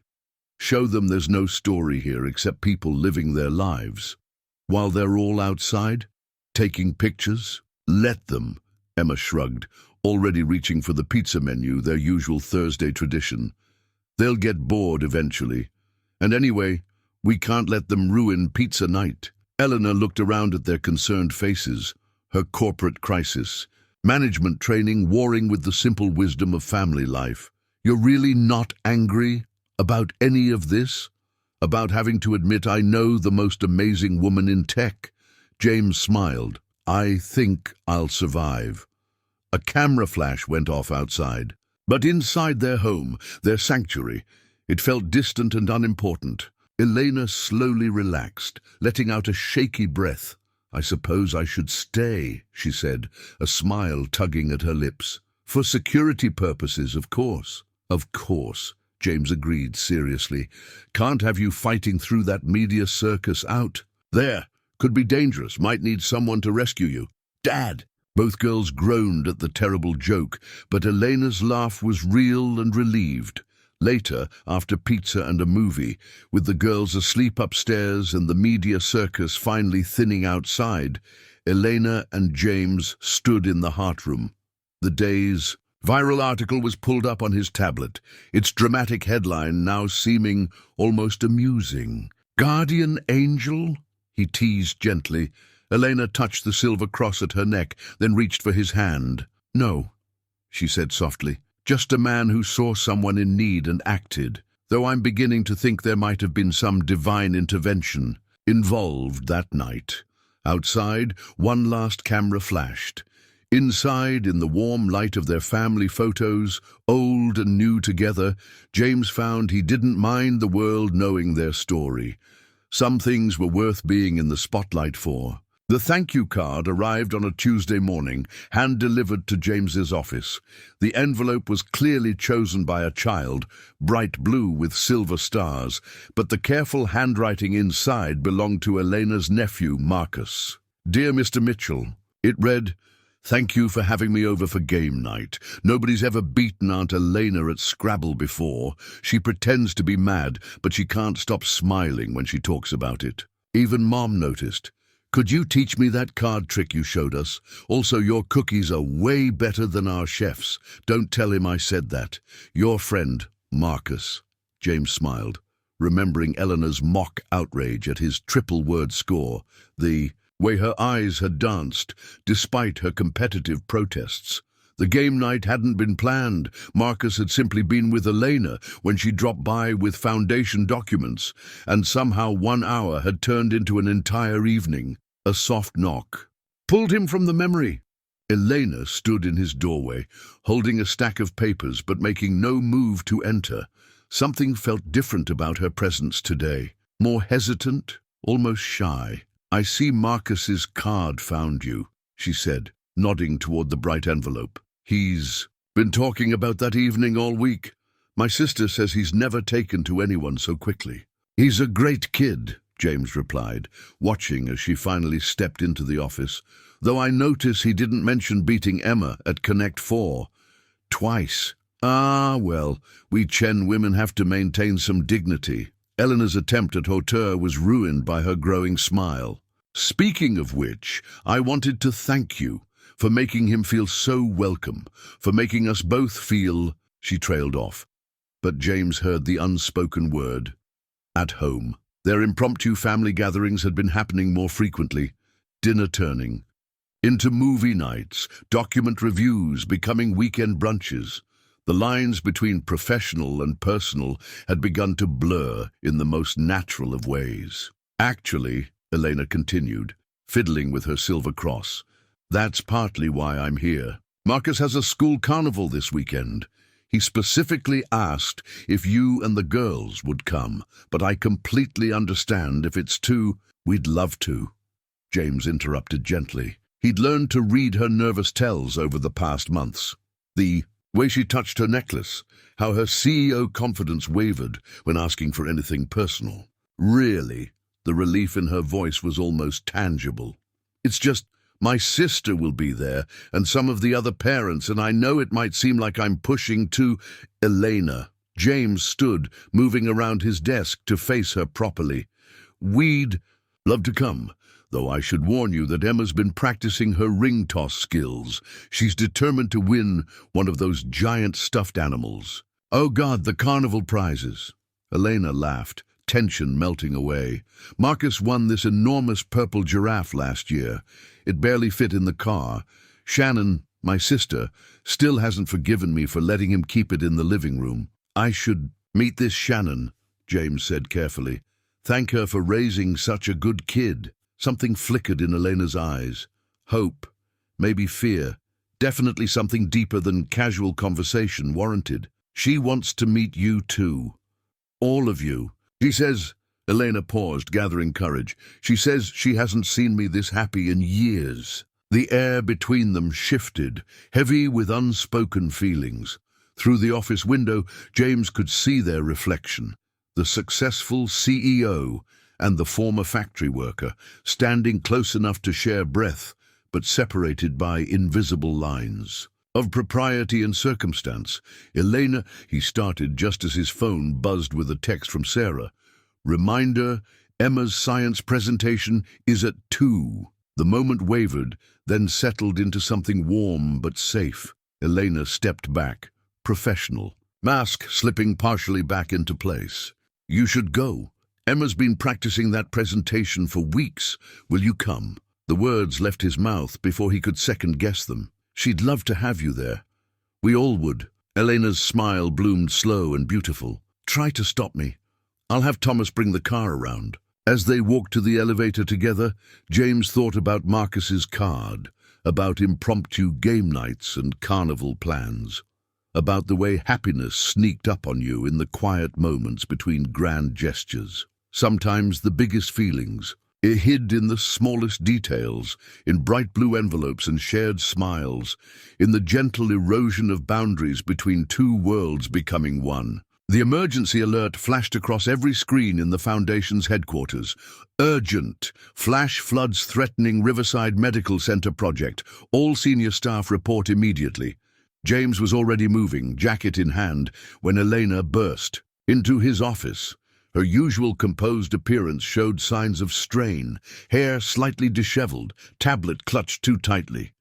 Show them there's no story here except people living their lives. While they're all outside, taking pictures, let them." Emma shrugged, already reaching for the pizza menu, their usual Thursday tradition. "They'll get bored eventually. And anyway, we can't let them ruin pizza night." Eleanor looked around at their concerned faces, her corporate crisis, management training warring with the simple wisdom of family life. "You're really not angry about any of this? About having to admit I know the most amazing woman in tech?" James smiled. "I think I'll survive." A camera flash went off outside. But inside their home, their sanctuary, it felt distant and unimportant. Elena slowly relaxed, letting out a shaky breath. "I suppose I should stay," she said, a smile tugging at her lips. "For security purposes, of course." "Of course," James agreed seriously. "Can't have you fighting through that media circus out there. Could be dangerous, might need someone to rescue you." "Dad!" Both girls groaned at the terrible joke, but Elena's laugh was real and relieved. Later, after pizza and a movie, with the girls asleep upstairs and the media circus finally thinning outside, Elena and James stood in the heart room. The day's viral article was pulled up on his tablet, its dramatic headline now seeming almost amusing. "Guardian Angel?" he teased gently. Elena touched the silver cross at her neck, then reached for his hand. "No," she said softly. "Just a man who saw someone in need and acted, though I'm beginning to think there might have been some divine intervention involved that night." Outside, one last camera flashed. Inside, in the warm light of their family photos, old and new together, James found he didn't mind the world knowing their story. Some things were worth being in the spotlight for. The thank you card arrived on a Tuesday morning, hand-delivered to James's office. The envelope was clearly chosen by a child, bright blue with silver stars, but the careful handwriting inside belonged to Elena's nephew, Marcus. "Dear Mr. Mitchell," it read, "thank you for having me over for game night. Nobody's ever beaten Aunt Elena at Scrabble before. She pretends to be mad, but she can't stop smiling when she talks about it. Even Mom noticed. Could you teach me that card trick you showed us? Also, your cookies are way better than our chef's. Don't tell him I said that. Your friend, Marcus." James smiled, remembering Eleanor's mock outrage at his triple-word score, the way her eyes had danced, despite her competitive protests. The game night hadn't been planned. Marcus had simply been with Elena when she dropped by with foundation documents, and somehow 1 hour had turned into an entire evening. A soft knock pulled him from the memory. Elena stood in his doorway, holding a stack of papers but making no move to enter. Something felt different about her presence today, more hesitant, almost shy. "I see Marcus's card found you," she said, nodding toward the bright envelope. "He's been talking about that evening all week. My sister says he's never taken to anyone so quickly." "He's a great kid," James replied, watching as she finally stepped into the office, "though I notice he didn't mention beating Emma at Connect 4. Twice. Ah, well, we Chen women have to maintain some dignity." Eleanor's attempt at hauteur was ruined by her growing smile. "Speaking of which, I wanted to thank you for making him feel so welcome, for making us both feel—" She trailed off, but James heard the unspoken word, "at home." Their impromptu family gatherings had been happening more frequently, dinner turning into movie nights, document reviews becoming weekend brunches. The lines between professional and personal had begun to blur in the most natural of ways. "Actually," Elena continued, fiddling with her silver cross, "that's partly why I'm here. Marcus has a school carnival this weekend. He specifically asked if you and the girls would come, but I completely understand if it's too—" "We'd love to," James interrupted gently. He'd learned to read her nervous tells over the past months. The way she touched her necklace, how her CEO confidence wavered when asking for anything personal. Really, the relief in her voice was almost tangible. It's just, my sister will be there, and some of the other parents, and I know it might seem like I'm pushing too. Elena. James stood, moving around his desk to face her properly. We'd love to come, though I should warn you that Emma's been practicing her ring toss skills. She's determined to win one of those giant stuffed animals. Oh God, the carnival prizes. Elena laughed, tension melting away. Marcus won this enormous purple giraffe last year. It barely fit in the car. Shannon, my sister, still hasn't forgiven me for letting him keep it in the living room. I should meet this Shannon, James said carefully. Thank her for raising such a good kid. Something flickered in Elena's eyes. Hope, maybe fear, definitely something deeper than casual conversation warranted. She wants to meet you too. All of you. She says, Elena paused, gathering courage. She says she hasn't seen me this happy in years. The air between them shifted, heavy with unspoken feelings. Through the office window, James could see their reflection. The successful CEO and the former factory worker, standing close enough to share breath, but separated by invisible lines. Of propriety and circumstance, Elena, he started just as his phone buzzed with a text from Sarah. Reminder, Emma's science presentation is at 2. The moment wavered, then settled into something warm but safe. Elena stepped back, professional, mask slipping partially back into place. You should go. Emma's been practicing that presentation for weeks. Will you come? The words left his mouth before he could second-guess them. She'd love to have you there. We all would. Elena's smile bloomed slow and beautiful. Try to stop me. I'll have Thomas bring the car around. As they walked to the elevator together, James thought about Marcus's card, about impromptu game nights and carnival plans, about the way happiness sneaked up on you in the quiet moments between grand gestures. Sometimes the biggest feelings, hid in the smallest details, in bright blue envelopes and shared smiles, in the gentle erosion of boundaries between two worlds becoming one. The emergency alert flashed across every screen in the Foundation's headquarters. Urgent! Flash floods threatening Riverside Medical Center project. All senior staff report immediately. James was already moving, jacket in hand, when Elena burst into his office. Her usual composed appearance showed signs of strain, hair slightly disheveled, tablet clutched too tightly.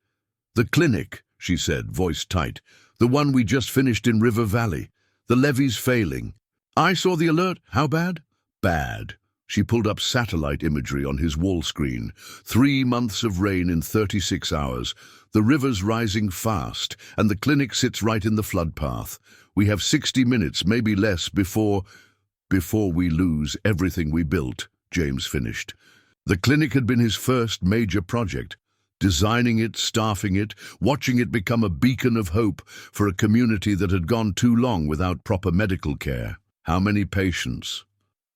The clinic, she said, voice tight. The one we just finished in River Valley. The levee's failing. I saw the alert. How bad? Bad. She pulled up satellite imagery on his wall screen. 3 months of rain in 36 hours. The river's rising fast, and the clinic sits right in the flood path. We have 60 minutes, maybe less, before we lose everything we built, James finished. The clinic had been his first major project. Designing it, staffing it, watching it become a beacon of hope for a community that had gone too long without proper medical care. How many patients?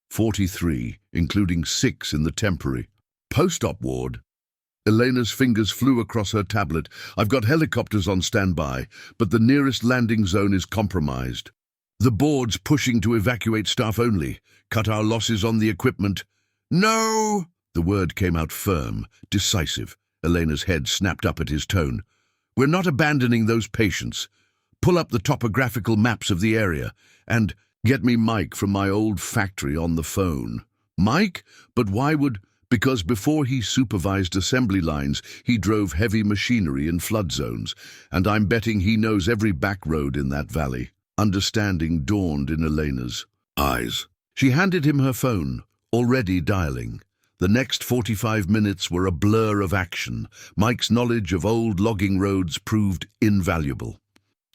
43, including 6 in the temporary post-op ward. Elena's fingers flew across her tablet. I've got helicopters on standby, but the nearest landing zone is compromised. The board's pushing to evacuate staff only. Cut our losses on the equipment. No! The word came out firm, decisive. Elena's head snapped up at his tone. We're not abandoning those patients. Pull up the topographical maps of the area and get me Mike from my old factory on the phone. Mike? But why would... Because before he supervised assembly lines, he drove heavy machinery in flood zones, and I'm betting he knows every back road in that valley. Understanding dawned in Elena's eyes. She handed him her phone, already dialing. The next 45 minutes were a blur of action. Mike's knowledge of old logging roads proved invaluable.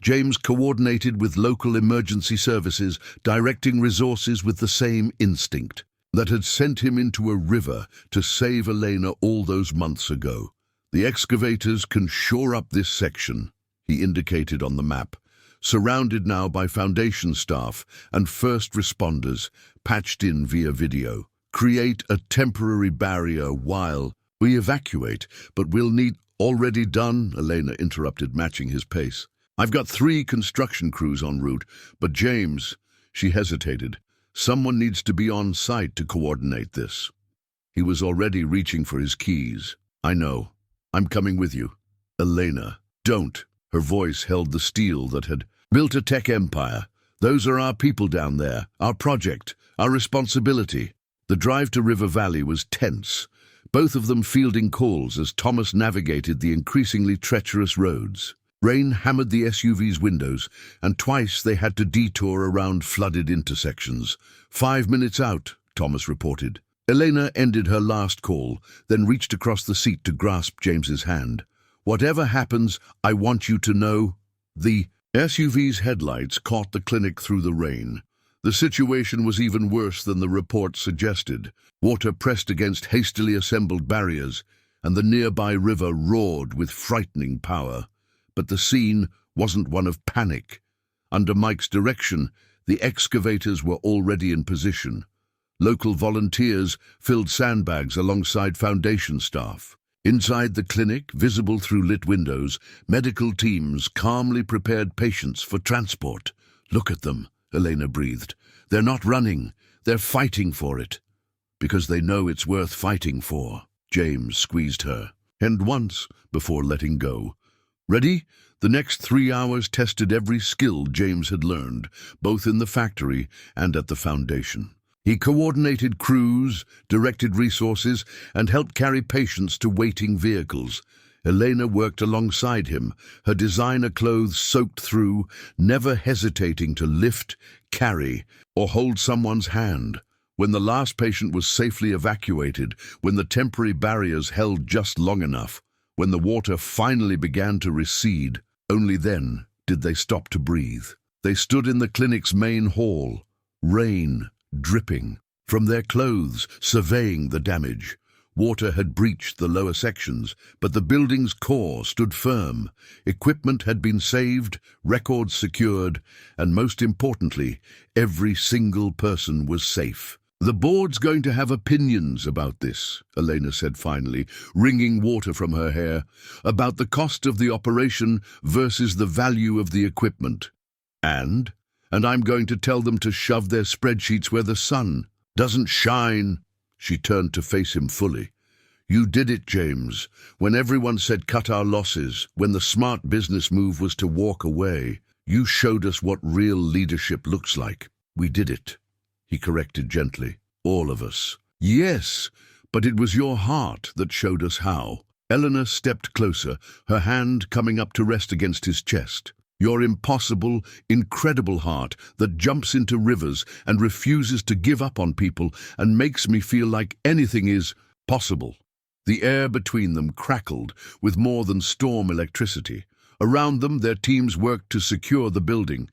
James coordinated with local emergency services, directing resources with the same instinct that had sent him into a river to save Elena all those months ago. The excavators can shore up this section, he indicated on the map, surrounded now by Foundation staff and first responders, patched in via video. Create a temporary barrier while we evacuate, but we'll need... Already done, Elena interrupted, matching his pace. I've got 3 construction crews en route, but James, she hesitated. Someone needs to be on site to coordinate this. He was already reaching for his keys. I know. I'm coming with you. Elena, don't. Her voice held the steel that had built a tech empire. Those are our people down there, our project, our responsibility. The drive to River Valley was tense, both of them fielding calls as Thomas navigated the increasingly treacherous roads. Rain hammered the SUV's windows, and twice they had to detour around flooded intersections. 5 minutes out, Thomas reported. Elena ended her last call, then reached across the seat to grasp James's hand. Whatever happens, I want you to know. The SUV's headlights caught the clinic through the rain. The situation was even worse than the report suggested. Water pressed against hastily assembled barriers, and the nearby river roared with frightening power. But the scene wasn't one of panic. Under Mike's direction, the excavators were already in position. Local volunteers filled sandbags alongside foundation staff. Inside the clinic, visible through lit windows, medical teams calmly prepared patients for transport. Look at them, Elena breathed. They're not running, they're fighting for it. Because they know it's worth fighting for. James squeezed her hand once before letting go. Ready? The next 3 hours tested every skill James had learned, both in the factory and at the foundation. He coordinated crews, directed resources, and helped carry patients to waiting vehicles. Elena worked alongside him, her designer clothes soaked through, never hesitating to lift, carry, or hold someone's hand. When the last patient was safely evacuated, when the temporary barriers held just long enough, when the water finally began to recede, only then did they stop to breathe. They stood in the clinic's main hall, rain dripping from their clothes, surveying the damage. Water had breached the lower sections, but the building's core stood firm. Equipment had been saved, records secured, and most importantly, every single person was safe. The board's going to have opinions about this, Elena said finally, wringing water from her hair, about the cost of the operation versus the value of the equipment. And I'm going to tell them to shove their spreadsheets where the sun doesn't shine. She turned to face him fully. You did it, James. When everyone said cut our losses, when the smart business move was to walk away, you showed us what real leadership looks like. We did it, he corrected gently. All of us. Yes, but it was your heart that showed us how. Eleanor stepped closer, her hand coming up to rest against his chest. Your impossible, incredible heart that jumps into rivers and refuses to give up on people and makes me feel like anything is possible. The air between them crackled with more than storm electricity. Around them, their teams worked to secure the building.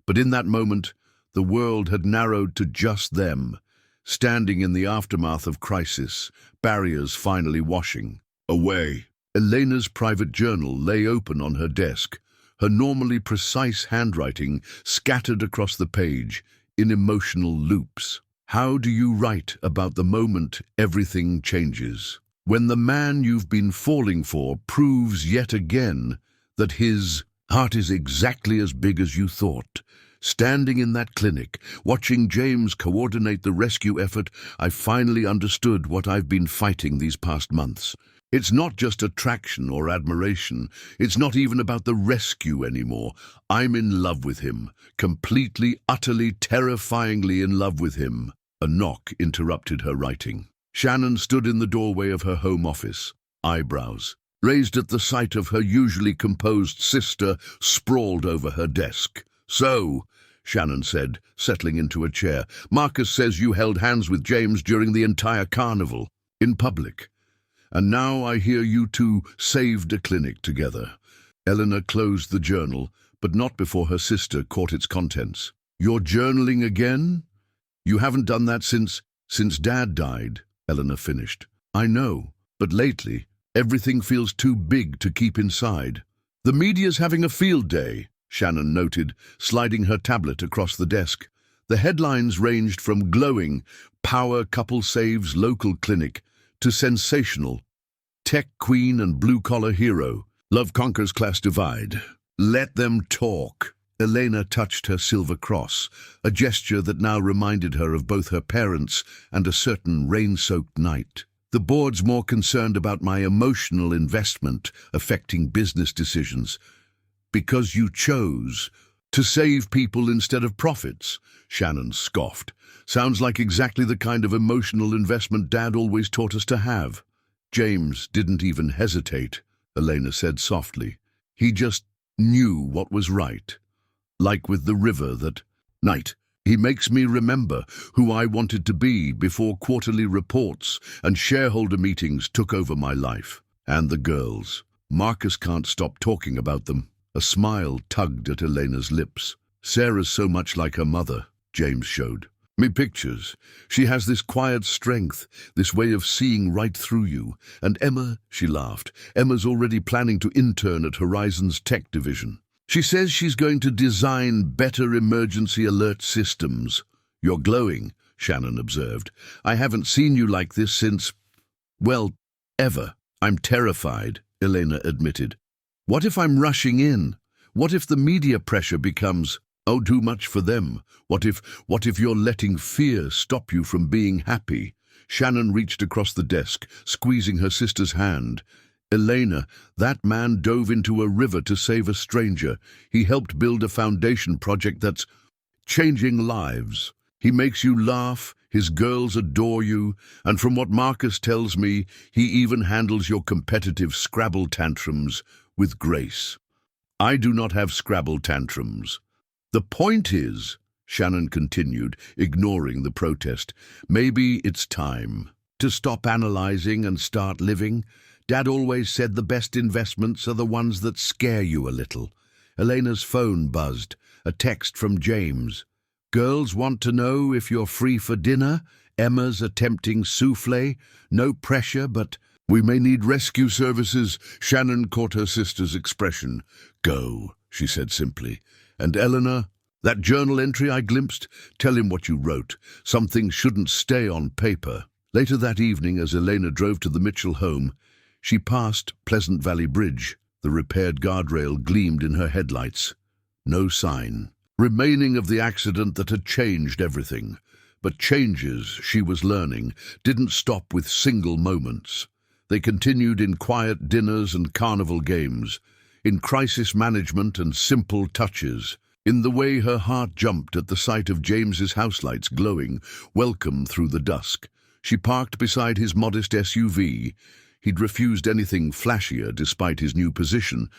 But in that moment, the world had narrowed to just them, standing in the aftermath of crisis, barriers finally washing away. Elena's private journal lay open on her desk, her normally precise handwriting scattered across the page in emotional loops. How do you write about the moment everything changes? When the man you've been falling for proves yet again that his heart is exactly as big as you thought. Standing in that clinic, watching James coordinate the rescue effort, I finally understood what I've been fighting these past months. It's not just attraction or admiration. It's not even about the rescue anymore. I'm in love with him. Completely, utterly, terrifyingly in love with him. A knock interrupted her writing. Shannon stood in the doorway of her home office, eyebrows raised at the sight of her usually composed sister sprawled over her desk. So, Shannon said, settling into a chair, Marcus says you held hands with James during the entire carnival, in public. And now I hear you two saved a clinic together. Eleanor closed the journal, but not before her sister caught its contents. You're journaling again? You haven't done that since Dad died, Eleanor finished. I know, but lately, everything feels too big to keep inside. The media's having a field day, Shannon noted, sliding her tablet across the desk. The headlines ranged from glowing, power couple saves local clinic, to sensational, tech queen and blue-collar hero, love conquers class divide. Let them talk. Elena touched her silver cross, a gesture that now reminded her of both her parents and a certain rain-soaked night. The board's more concerned about my emotional investment affecting business decisions. Because you chose to save people instead of profits, Shannon scoffed. Sounds like exactly the kind of emotional investment Dad always taught us to have. James didn't even hesitate, Elena said softly. He just knew what was right. Like with the river that night. He makes me remember who I wanted to be before quarterly reports and shareholder meetings took over my life. And the girls. Marcus can't stop talking about them. A smile tugged at Elena's lips. Sarah's so much like her mother, James showed me pictures. She has this quiet strength, this way of seeing right through you. And Emma, she laughed, Emma's already planning to intern at Horizon's tech division. She says she's going to design better emergency alert systems. You're glowing, Shannon observed. I haven't seen you like this since, well, ever. I'm terrified, Elena admitted. What if I'm rushing in? What if the media pressure becomes, oh, too much for them? What if you're letting fear stop you from being happy? Shannon reached across the desk, squeezing her sister's hand. Elena, that man dove into a river to save a stranger. He helped build a foundation project that's changing lives. He makes you laugh, his girls adore you, and from what Marcus tells me, he even handles your competitive Scrabble tantrums with grace. I do not have Scrabble tantrums. The point is, Shannon continued, ignoring the protest, maybe it's time to stop analyzing and start living. Dad always said the best investments are the ones that scare you a little. Elena's phone buzzed, a text from James. Girls want to know if you're free for dinner. Emma's attempting souffle. No pressure, but we may need rescue services. Shannon caught her sister's expression. Go, she said simply. And Eleanor, that journal entry I glimpsed, tell him what you wrote. Something shouldn't stay on paper. Later that evening, as Elena drove to the Mitchell home, she passed Pleasant Valley Bridge. The repaired guardrail gleamed in her headlights. No sign remaining of the accident that had changed everything. But changes, she was learning, didn't stop with single moments. They continued in quiet dinners and carnival games, in crisis management and simple touches, in the way her heart jumped at the sight of James's house lights glowing, welcome through the dusk. She parked beside his modest SUV. He'd refused anything flashier despite his new position,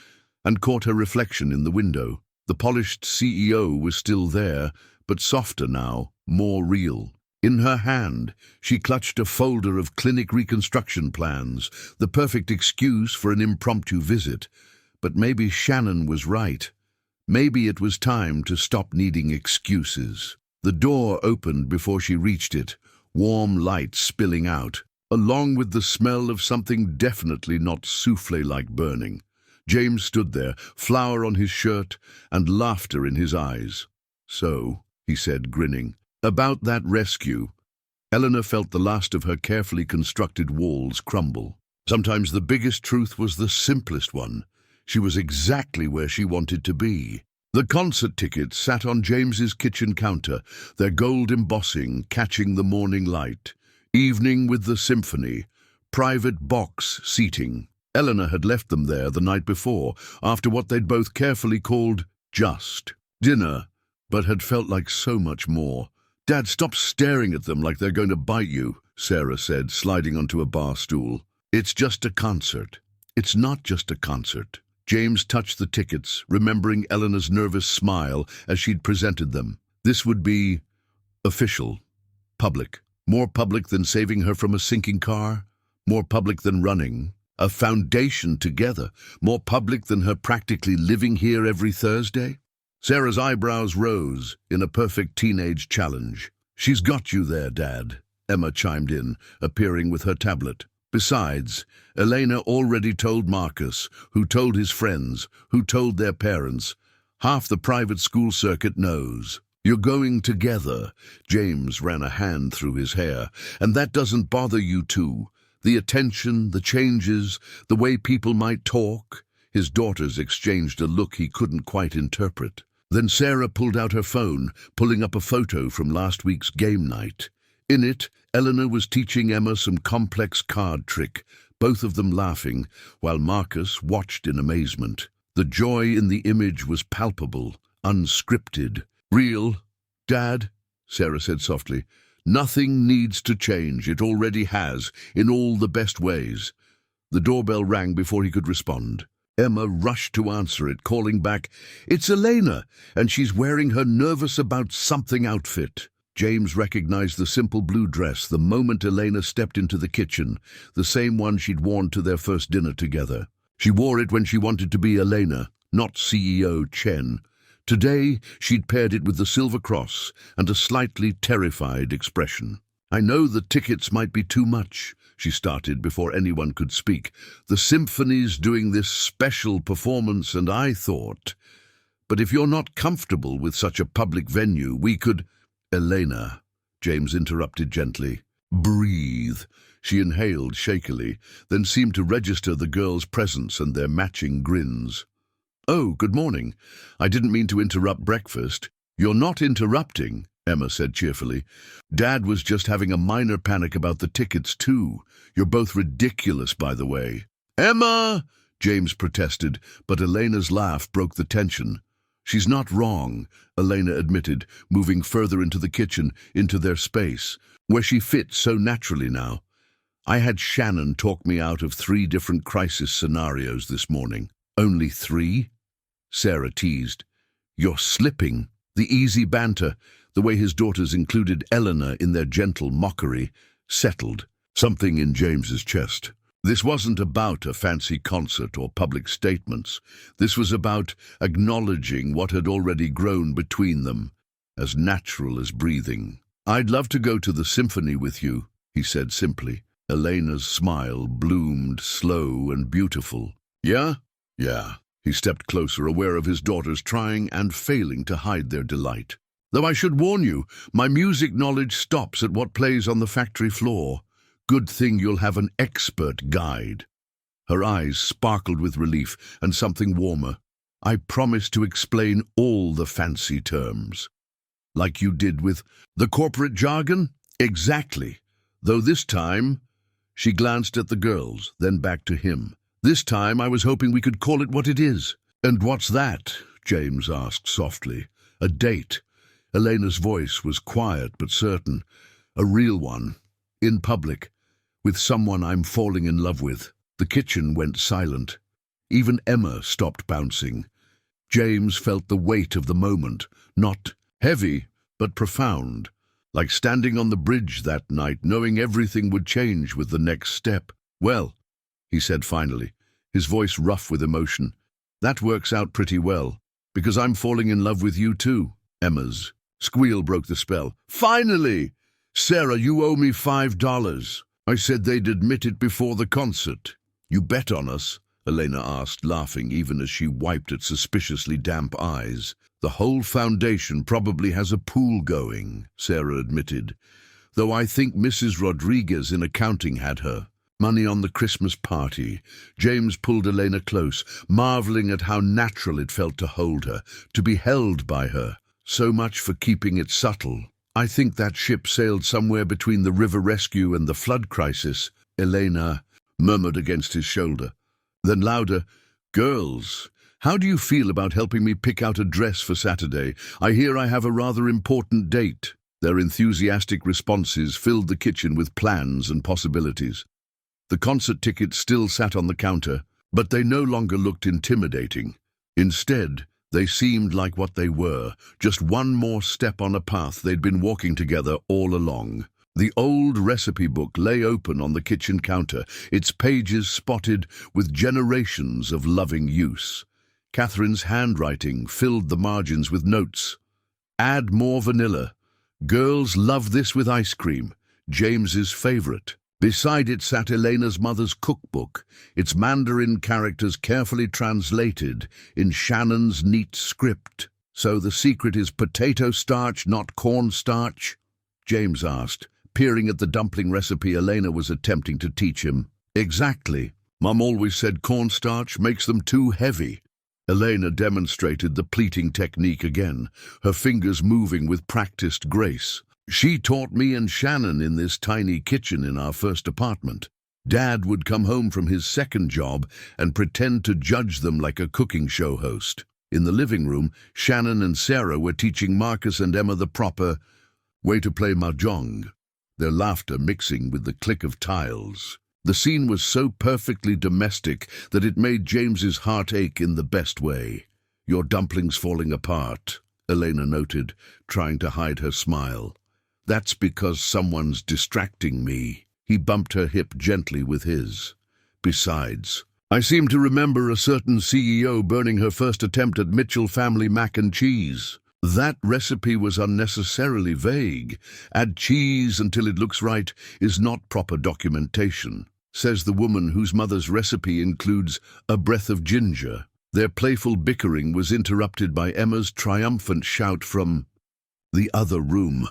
and caught her reflection in the window. The polished CEO was still there, but softer now, more real. In her hand, she clutched a folder of clinic reconstruction plans, the perfect excuse for an impromptu visit. But maybe Shannon was right. Maybe it was time to stop needing excuses. The door opened before she reached it, warm light spilling out, along with the smell of something definitely not souffle-like burning. James stood there, flour on his shirt and laughter in his eyes. So, he said, grinning, about that rescue. Eleanor felt the last of her carefully constructed walls crumble. Sometimes the biggest truth was the simplest one. She was exactly where she wanted to be. The concert tickets sat on James's kitchen counter, their gold embossing catching the morning light. Evening with the symphony, private box seating. Eleanor had left them there the night before, after what they'd both carefully called just dinner, but had felt like so much more. Dad, stop staring at them like they're going to bite you, Sarah said, sliding onto a bar stool. It's just a concert. It's not just a concert. James touched the tickets, remembering Eleanor's nervous smile as she'd presented them. This would be official, public. More public than saving her from a sinking car, more public than running a foundation together, more public than her practically living here every Thursday. Sarah's eyebrows rose in a perfect teenage challenge. She's got you there, Dad, Emma chimed in, appearing with her tablet. Besides, Elena already told Marcus, who told his friends, who told their parents. Half the private school circuit knows. You're going together. James ran a hand through his hair. And that doesn't bother you too. The attention, the changes, the way people might talk. His daughters exchanged a look he couldn't quite interpret. Then Sarah pulled out her phone, pulling up a photo from last week's game night. In it, Eleanor was teaching Emma some complex card trick, both of them laughing, while Marcus watched in amazement. The joy in the image was palpable, unscripted. "Real, Dad," Sarah said softly. "Nothing needs to change. It already has, in all the best ways." The doorbell rang before he could respond. Emma rushed to answer it, calling back, "It's Elena, and she's wearing her nervous-about-something outfit." James recognized the simple blue dress the moment Elena stepped into the kitchen, the same one she'd worn to their first dinner together. She wore it when she wanted to be Elena, not CEO Chen. Today, she'd paired it with the silver cross and a slightly terrified expression. "I know the tickets might be too much," she started before anyone could speak. "The symphony's doing this special performance, and I thought, but if you're not comfortable with such a public venue, we could—" "Elena," James interrupted gently. "Breathe." She inhaled shakily, then seemed to register the girls' presence and their matching grins. "Oh, good morning. I didn't mean to interrupt breakfast." "You're not interrupting," Emma said cheerfully. "Dad was just having a minor panic about the tickets, too. You're both ridiculous, by the way." "Emma!" James protested, but Elena's laugh broke the tension. "She's not wrong," Elena admitted, moving further into the kitchen, into their space, where she fit so naturally now. "I had Shannon talk me out of 3 different crisis scenarios this morning." "Only 3? Sarah teased. "You're slipping." The easy banter, the way his daughters included Eleanor in their gentle mockery, settled something in James's chest. This wasn't about a fancy concert or public statements. This was about acknowledging what had already grown between them, as natural as breathing. "I'd love to go to the symphony with you," he said simply. Elena's smile bloomed slow and beautiful. "Yeah?" "Yeah." He stepped closer, aware of his daughters trying and failing to hide their delight. "Though I should warn you, my music knowledge stops at what plays on the factory floor. Good thing you'll have an expert guide." Her eyes sparkled with relief and something warmer. "I promise to explain all the fancy terms." "Like you did with the corporate jargon?" "Exactly. Though this time—" She glanced at the girls, then back to him. "This time I was hoping we could call it what it is." "And what's that?" James asked softly. "A date." Elena's voice was quiet but certain. "A real one. In public. With someone I'm falling in love with." The kitchen went silent. Even Emma stopped bouncing. James felt the weight of the moment, not heavy, but profound, like standing on the bridge that night, knowing everything would change with the next step. "Well," he said finally, his voice rough with emotion, "that works out pretty well, because I'm falling in love with you too." Emma's squeal broke the spell. "Finally! Sarah, you owe me $5. I said they'd admit it before the concert." "You bet on us?" Elena asked, laughing even as she wiped at suspiciously damp eyes. "The whole foundation probably has a pool going," Sarah admitted, "though I think Mrs. Rodriguez in accounting had her money on the Christmas party." James pulled Elena close, marveling at how natural it felt to hold her, to be held by her. "So much for keeping it subtle. I think that ship sailed somewhere between the river rescue and the flood crisis," Elena murmured against his shoulder. Then louder, "Girls, how do you feel about helping me pick out a dress for Saturday? I hear I have a rather important date." Their enthusiastic responses filled the kitchen with plans and possibilities. The concert tickets still sat on the counter, but they no longer looked intimidating. Instead, they seemed like what they were, just one more step on a path they'd been walking together all along. The old recipe book lay open on the kitchen counter, its pages spotted with generations of loving use. Catherine's handwriting filled the margins with notes. "Add more vanilla. Girls love this with ice cream. James's favorite." Beside it sat Elena's mother's cookbook, its Mandarin characters carefully translated in Shannon's neat script. "So the secret is potato starch, not corn starch?" James asked, peering at the dumpling recipe Elena was attempting to teach him. "Exactly." Mum always said cornstarch makes them too heavy. Elena demonstrated the pleating technique again, her fingers moving with practiced grace. She taught me and Shannon in this tiny kitchen in our first apartment. Dad would come home from his second job and pretend to judge them like a cooking show host. In the living room, Shannon and Sarah were teaching Marcus and Emma the proper way to play mahjong, their laughter mixing with the click of tiles. The scene was so perfectly domestic that it made James's heart ache in the best way. "Your dumpling's falling apart," Elena noted, trying to hide her smile. "That's because someone's distracting me." He bumped her hip gently with his. "Besides, I seem to remember a certain CEO burning her first attempt at Mitchell family mac and cheese. That recipe was unnecessarily vague. Add cheese until it looks right is not proper documentation," says the woman whose mother's recipe includes a breath of ginger. Their playful bickering was interrupted by Emma's triumphant shout from the other room.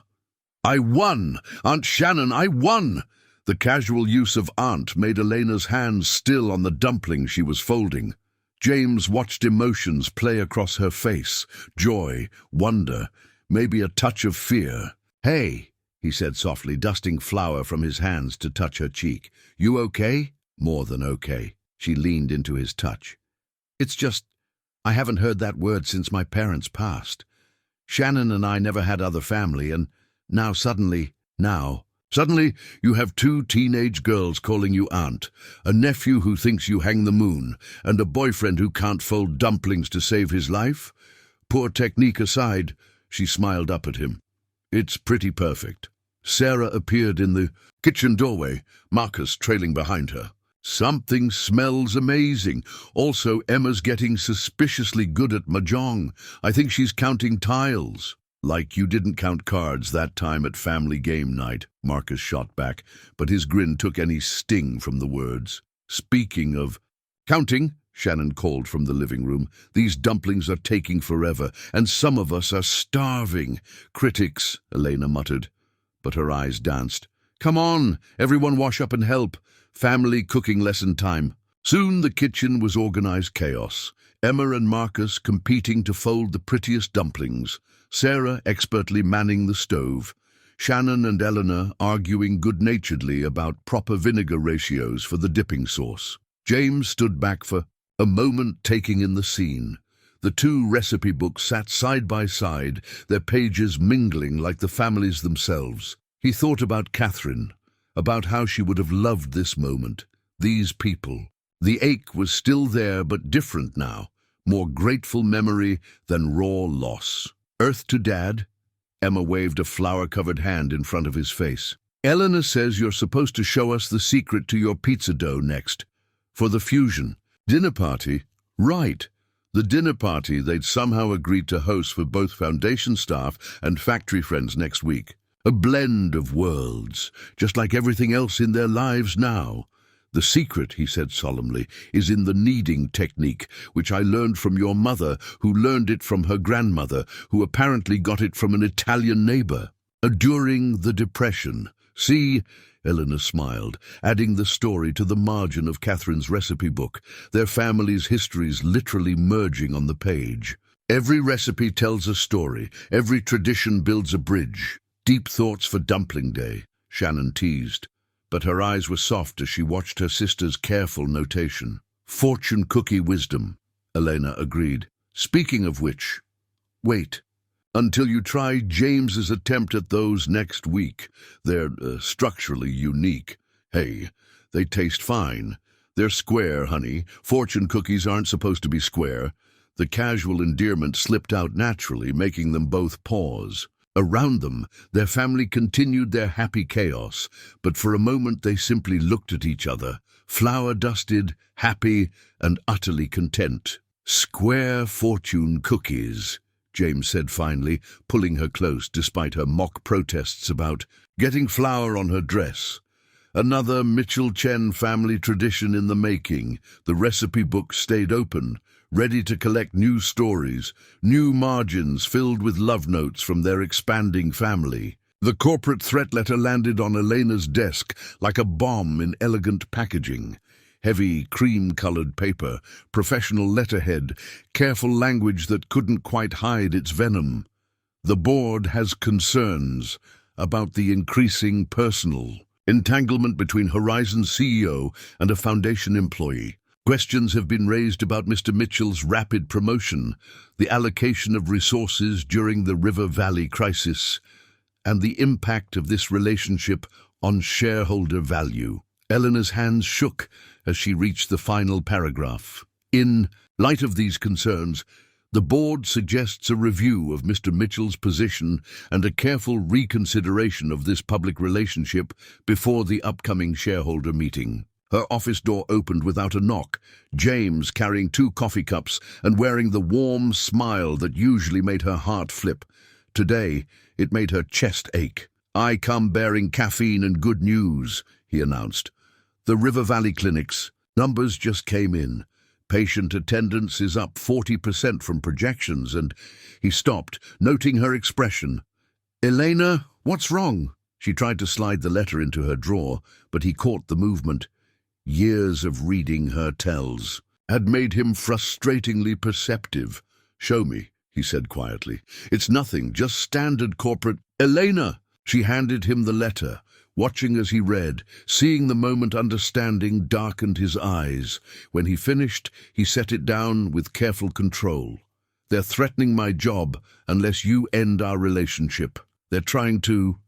"I won! Aunt Shannon, I won!" The casual use of aunt made Elena's hands still on the dumpling she was folding. James watched emotions play across her face, joy, wonder, maybe a touch of fear. "Hey," he said softly, dusting flour from his hands to touch her cheek. "You okay?" "More than okay." She leaned into his touch. "It's just, I haven't heard that word since my parents passed. Shannon and I never had other family, and now suddenly you have two teenage girls calling you aunt, a nephew who thinks you hang the moon, and a boyfriend who can't fold dumplings to save his life? Poor technique aside," she smiled up at him, "it's pretty perfect." Sarah appeared in the kitchen doorway, Marcus trailing behind her. "Something smells amazing. Also, Emma's getting suspiciously good at mahjong. I think she's counting tiles." "Like you didn't count cards that time at family game night," Marcus shot back, but his grin took any sting from the words. "Speaking of counting," Shannon called from the living room, "these dumplings are taking forever, and some of us are starving." "Critics," Elena muttered, but her eyes danced. "Come on, everyone wash up and help. Family cooking lesson time." Soon the kitchen was organized chaos. Emma and Marcus competing to fold the prettiest dumplings, Sarah expertly manning the stove, Shannon and Eleanor arguing good-naturedly about proper vinegar ratios for the dipping sauce. James stood back for a moment, taking in the scene. The two recipe books sat side by side, their pages mingling like the families themselves. He thought about Catherine, about how she would have loved this moment, these people. The ache was still there, but different now, more grateful memory than raw loss. "Earth to Dad?" Emma waved a flour-covered hand in front of his face. "Eleanor says you're supposed to show us the secret to your pizza dough next. For the fusion. Dinner party?" "Right. The dinner party they'd somehow agreed to host for both foundation staff and factory friends next week. A blend of worlds, just like everything else in their lives now. The secret," he said solemnly, "is in the kneading technique, which I learned from your mother, who learned it from her grandmother, who apparently got it from an Italian neighbor. During the Depression. See?" Eleanor smiled, adding the story to the margin of Catherine's recipe book, their family's histories literally merging on the page. "Every recipe tells a story, every tradition builds a bridge." "Deep thoughts for dumpling day," Shannon teased, but her eyes were soft as she watched her sister's careful notation. "Fortune cookie wisdom," Elena agreed. "Speaking of which, wait until you try James's attempt at those next week. They're structurally unique. Hey, they taste fine. They're square, honey. Fortune cookies aren't supposed to be square." The casual endearment slipped out naturally, making them both pause. Around them, their family continued their happy chaos, but for a moment they simply looked at each other, flour-dusted, happy, and utterly content. "Square fortune cookies," James said finally, pulling her close despite her mock protests about getting flour on her dress. Another Mitchell-Chen family tradition in the making. The recipe book stayed open, ready to collect new stories, new margins filled with love notes from their expanding family. The corporate threat letter landed on Elena's desk like a bomb in elegant packaging. Heavy, cream-colored paper, professional letterhead, careful language that couldn't quite hide its venom. The board has concerns about the increasing personal entanglement between Horizon's CEO and a foundation employee. Questions have been raised about Mr. Mitchell's rapid promotion, the allocation of resources during the River Valley crisis, and the impact of this relationship on shareholder value. Eleanor's hands shook as she reached the final paragraph. In light of these concerns, the board suggests a review of Mr. Mitchell's position and a careful reconsideration of this public relationship before the upcoming shareholder meeting. Her office door opened without a knock, James carrying 2 coffee cups and wearing the warm smile that usually made her heart flip. Today, it made her chest ache. "I come bearing caffeine and good news," he announced. "The River Valley clinics, numbers just came in. Patient attendance is up 40% from projections," and he stopped, noting her expression. "Elena, what's wrong?" She tried to slide the letter into her drawer, but he caught the movement. Years of reading her tells had made him frustratingly perceptive. "Show me," he said quietly. "It's nothing, just standard corporate—" "Elena!" She handed him the letter, watching as he read, seeing the moment understanding darkened his eyes. When he finished, he set it down with careful control. "They're threatening my job unless you end our relationship. They're trying to—"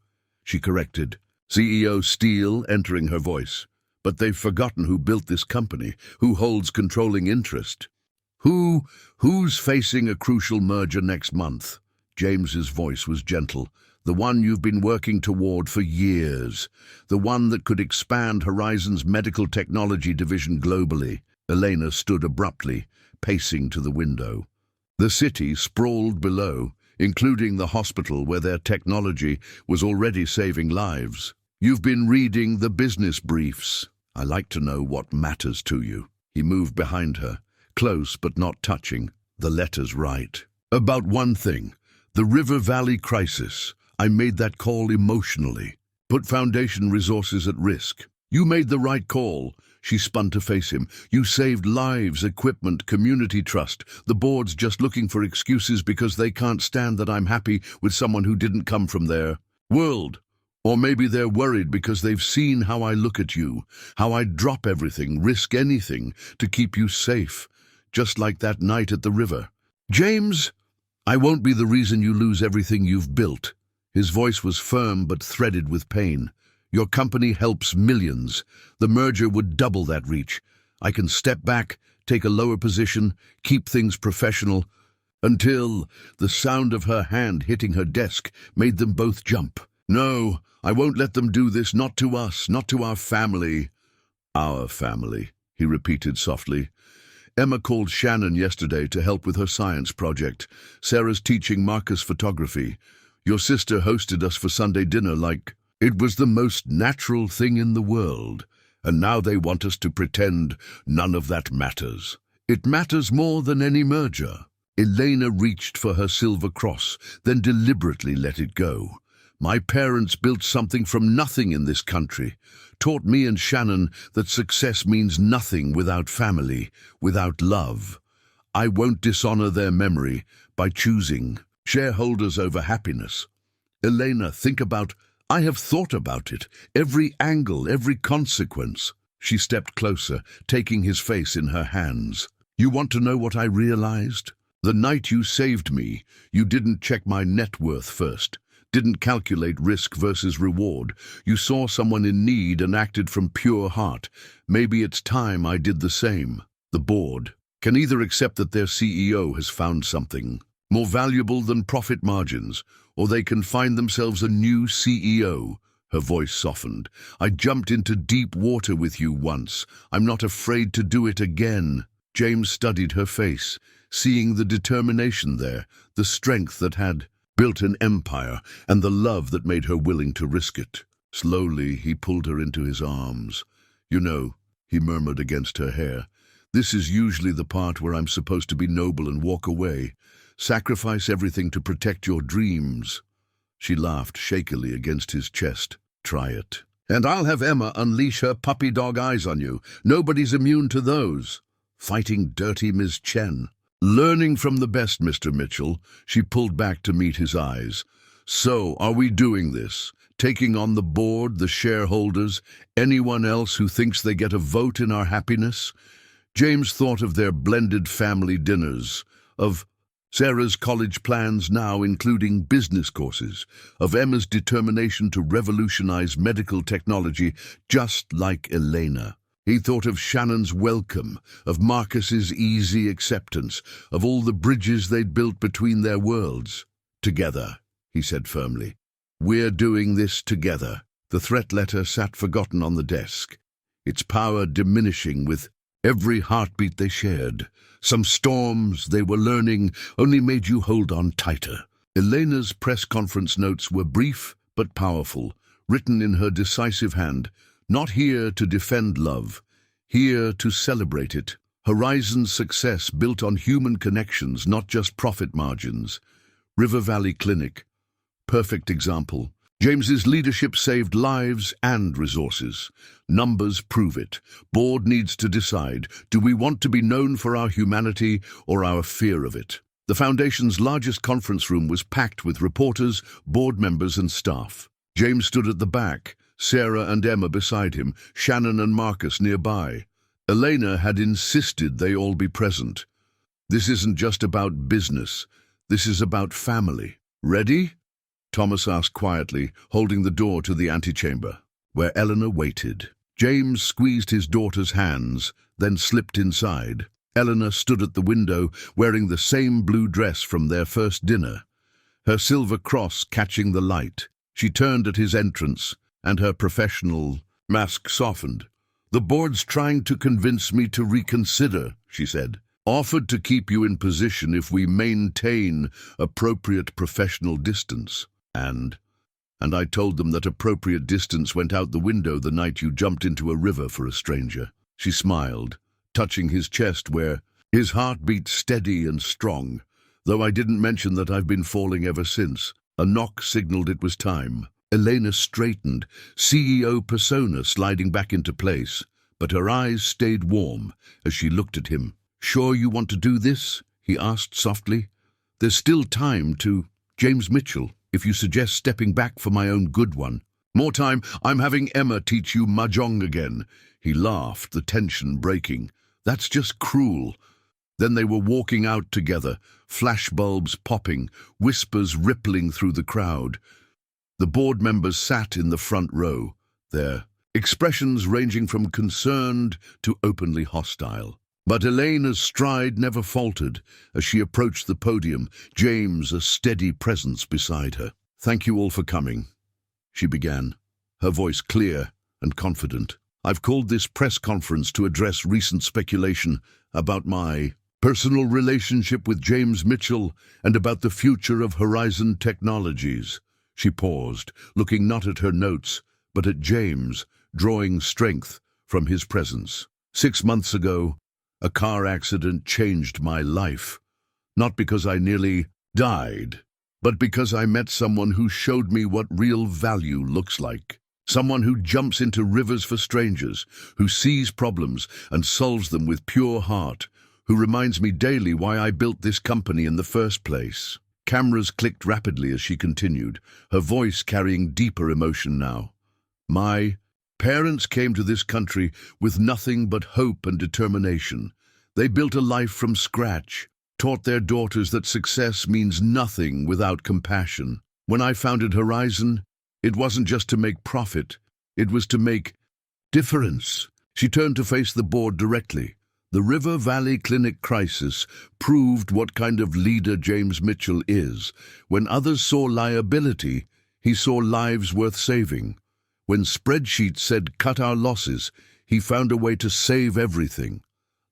She corrected. CEO Steele entering her voice. "But they've forgotten who built this company, who holds controlling interest. Who's facing a crucial merger next month?" James's voice was gentle. "The one you've been working toward for years. The one that could expand Horizon's medical technology division globally." Elena stood abruptly, pacing to the window. The city sprawled below, including the hospital where their technology was already saving lives. "You've been reading the business briefs. I like to know what matters to you." He moved behind her, close but not touching. "The letter's right. About one thing, the River Valley crisis. I made that call emotionally. Put foundation resources at risk. You made the right call." She spun to face him. "You saved lives, equipment, community trust. The board's just looking for excuses because they can't stand that I'm happy with someone who didn't come from their world. Or maybe they're worried because they've seen how I look at you, how I drop everything, risk anything to keep you safe, just like that night at the river. James, I won't be the reason you lose everything you've built." His voice was firm but threaded with pain. "Your company helps millions. The merger would double that reach. I can step back, take a lower position, keep things professional." Until the sound of her hand hitting her desk made them both jump. "No, I won't let them do this, not to us, not to our family." "Our family," he repeated softly. "Emma called Shannon yesterday to help with her science project. Sarah's teaching Marcus photography. Your sister hosted us for Sunday dinner like it was the most natural thing in the world. And now they want us to pretend none of that matters. It matters more than any merger." Elena reached for her silver cross, then deliberately let it go. "My parents built something from nothing in this country, taught me and Shannon that success means nothing without family, without love. I won't dishonor their memory by choosing shareholders over happiness." "Elena, think about—" "I have thought about it, every angle, every consequence." She stepped closer, taking his face in her hands. "You want to know what I realized? The night you saved me, you didn't check my net worth first. Didn't calculate risk versus reward. You saw someone in need and acted from pure heart. Maybe it's time I did the same." The board can either accept that their CEO has found something more valuable than profit margins, or they can find themselves a new CEO. Her voice softened. "I jumped into deep water with you once. I'm not afraid to do it again." James studied her face, seeing the determination there, the strength that had built an empire, and the love that made her willing to risk it. Slowly, he pulled her into his arms. "You know," he murmured against her hair, "this is usually the part where I'm supposed to be noble and walk away. Sacrifice everything to protect your dreams." She laughed shakily against his chest. "Try it." And I'll have Emma unleash her puppy dog eyes on you. Nobody's immune to those. Fighting dirty Ms. Chen. Learning from the best, Mr. Mitchell, she pulled back to meet his eyes. So, are we doing this? Taking on the board, the shareholders, anyone else who thinks they get a vote in our happiness? James thought of their blended family dinners, of Sarah's college plans now including business courses, of Emma's determination to revolutionize medical technology just like Elena. He thought of Shannon's welcome, of Marcus's easy acceptance, of all the bridges they'd built between their worlds. Together, he said firmly. We're doing this together. The threat letter sat forgotten on the desk, its power diminishing with every heartbeat they shared. Some storms, they were learning, only made you hold on tighter. Elena's press conference notes were brief but powerful, written in her decisive hand. Not here to defend love, here to celebrate it. Horizon's success built on human connections, not just profit margins. River Valley Clinic, perfect example. James's leadership saved lives and resources. Numbers prove it. Board needs to decide, do we want to be known for our humanity or our fear of it? The Foundation's largest conference room was packed with reporters, board members and staff. James stood at the back, Sarah and Emma beside him, Shannon and Marcus nearby. Elena had insisted they all be present. This isn't just about business. This is about family. Ready? Thomas asked quietly, holding the door to the antechamber, where Eleanor waited. James squeezed his daughter's hands, then slipped inside. Eleanor stood at the window, wearing the same blue dress from their first dinner, her silver cross catching the light. She turned at his entrance, and her professional mask softened. The board's trying to convince me to reconsider, she said. Offered to keep you in position if we maintain appropriate professional distance. And I told them that appropriate distance went out the window the night you jumped into a river for a stranger. She smiled, touching his chest where his heart beat steady and strong, though I didn't mention that I've been falling ever since. A knock signaled it was time. Elena straightened, CEO persona sliding back into place, but her eyes stayed warm as she looked at him. Sure you want to do this? He asked softly. There's still time to... James Mitchell, if you suggest stepping back for my own good one. More time, I'm having Emma teach you mahjong again. He laughed, the tension breaking. That's just cruel. Then they were walking out together, flashbulbs popping, whispers rippling through the crowd. The board members sat in the front row, their expressions ranging from concerned to openly hostile. But Elena's stride never faltered as she approached the podium, James a steady presence beside her. Thank you all for coming, she began, her voice clear and confident. I've called this press conference to address recent speculation about my personal relationship with James Mitchell and about the future of Horizon Technologies. She paused, looking not at her notes, but at James, drawing strength from his presence. 6 months ago, a car accident changed my life. Not because I nearly died, but because I met someone who showed me what real value looks like. Someone who jumps into rivers for strangers, who sees problems and solves them with pure heart, who reminds me daily why I built this company in the first place. Cameras clicked rapidly as she continued, her voice carrying deeper emotion now. My parents came to this country with nothing but hope and determination. They built a life from scratch, taught their daughters that success means nothing without compassion. When I founded Horizon, it wasn't just to make profit, it was to make difference. She turned to face the board directly. The River Valley Clinic crisis proved what kind of leader James Mitchell is. When others saw liability, he saw lives worth saving. When spreadsheets said cut our losses, he found a way to save everything.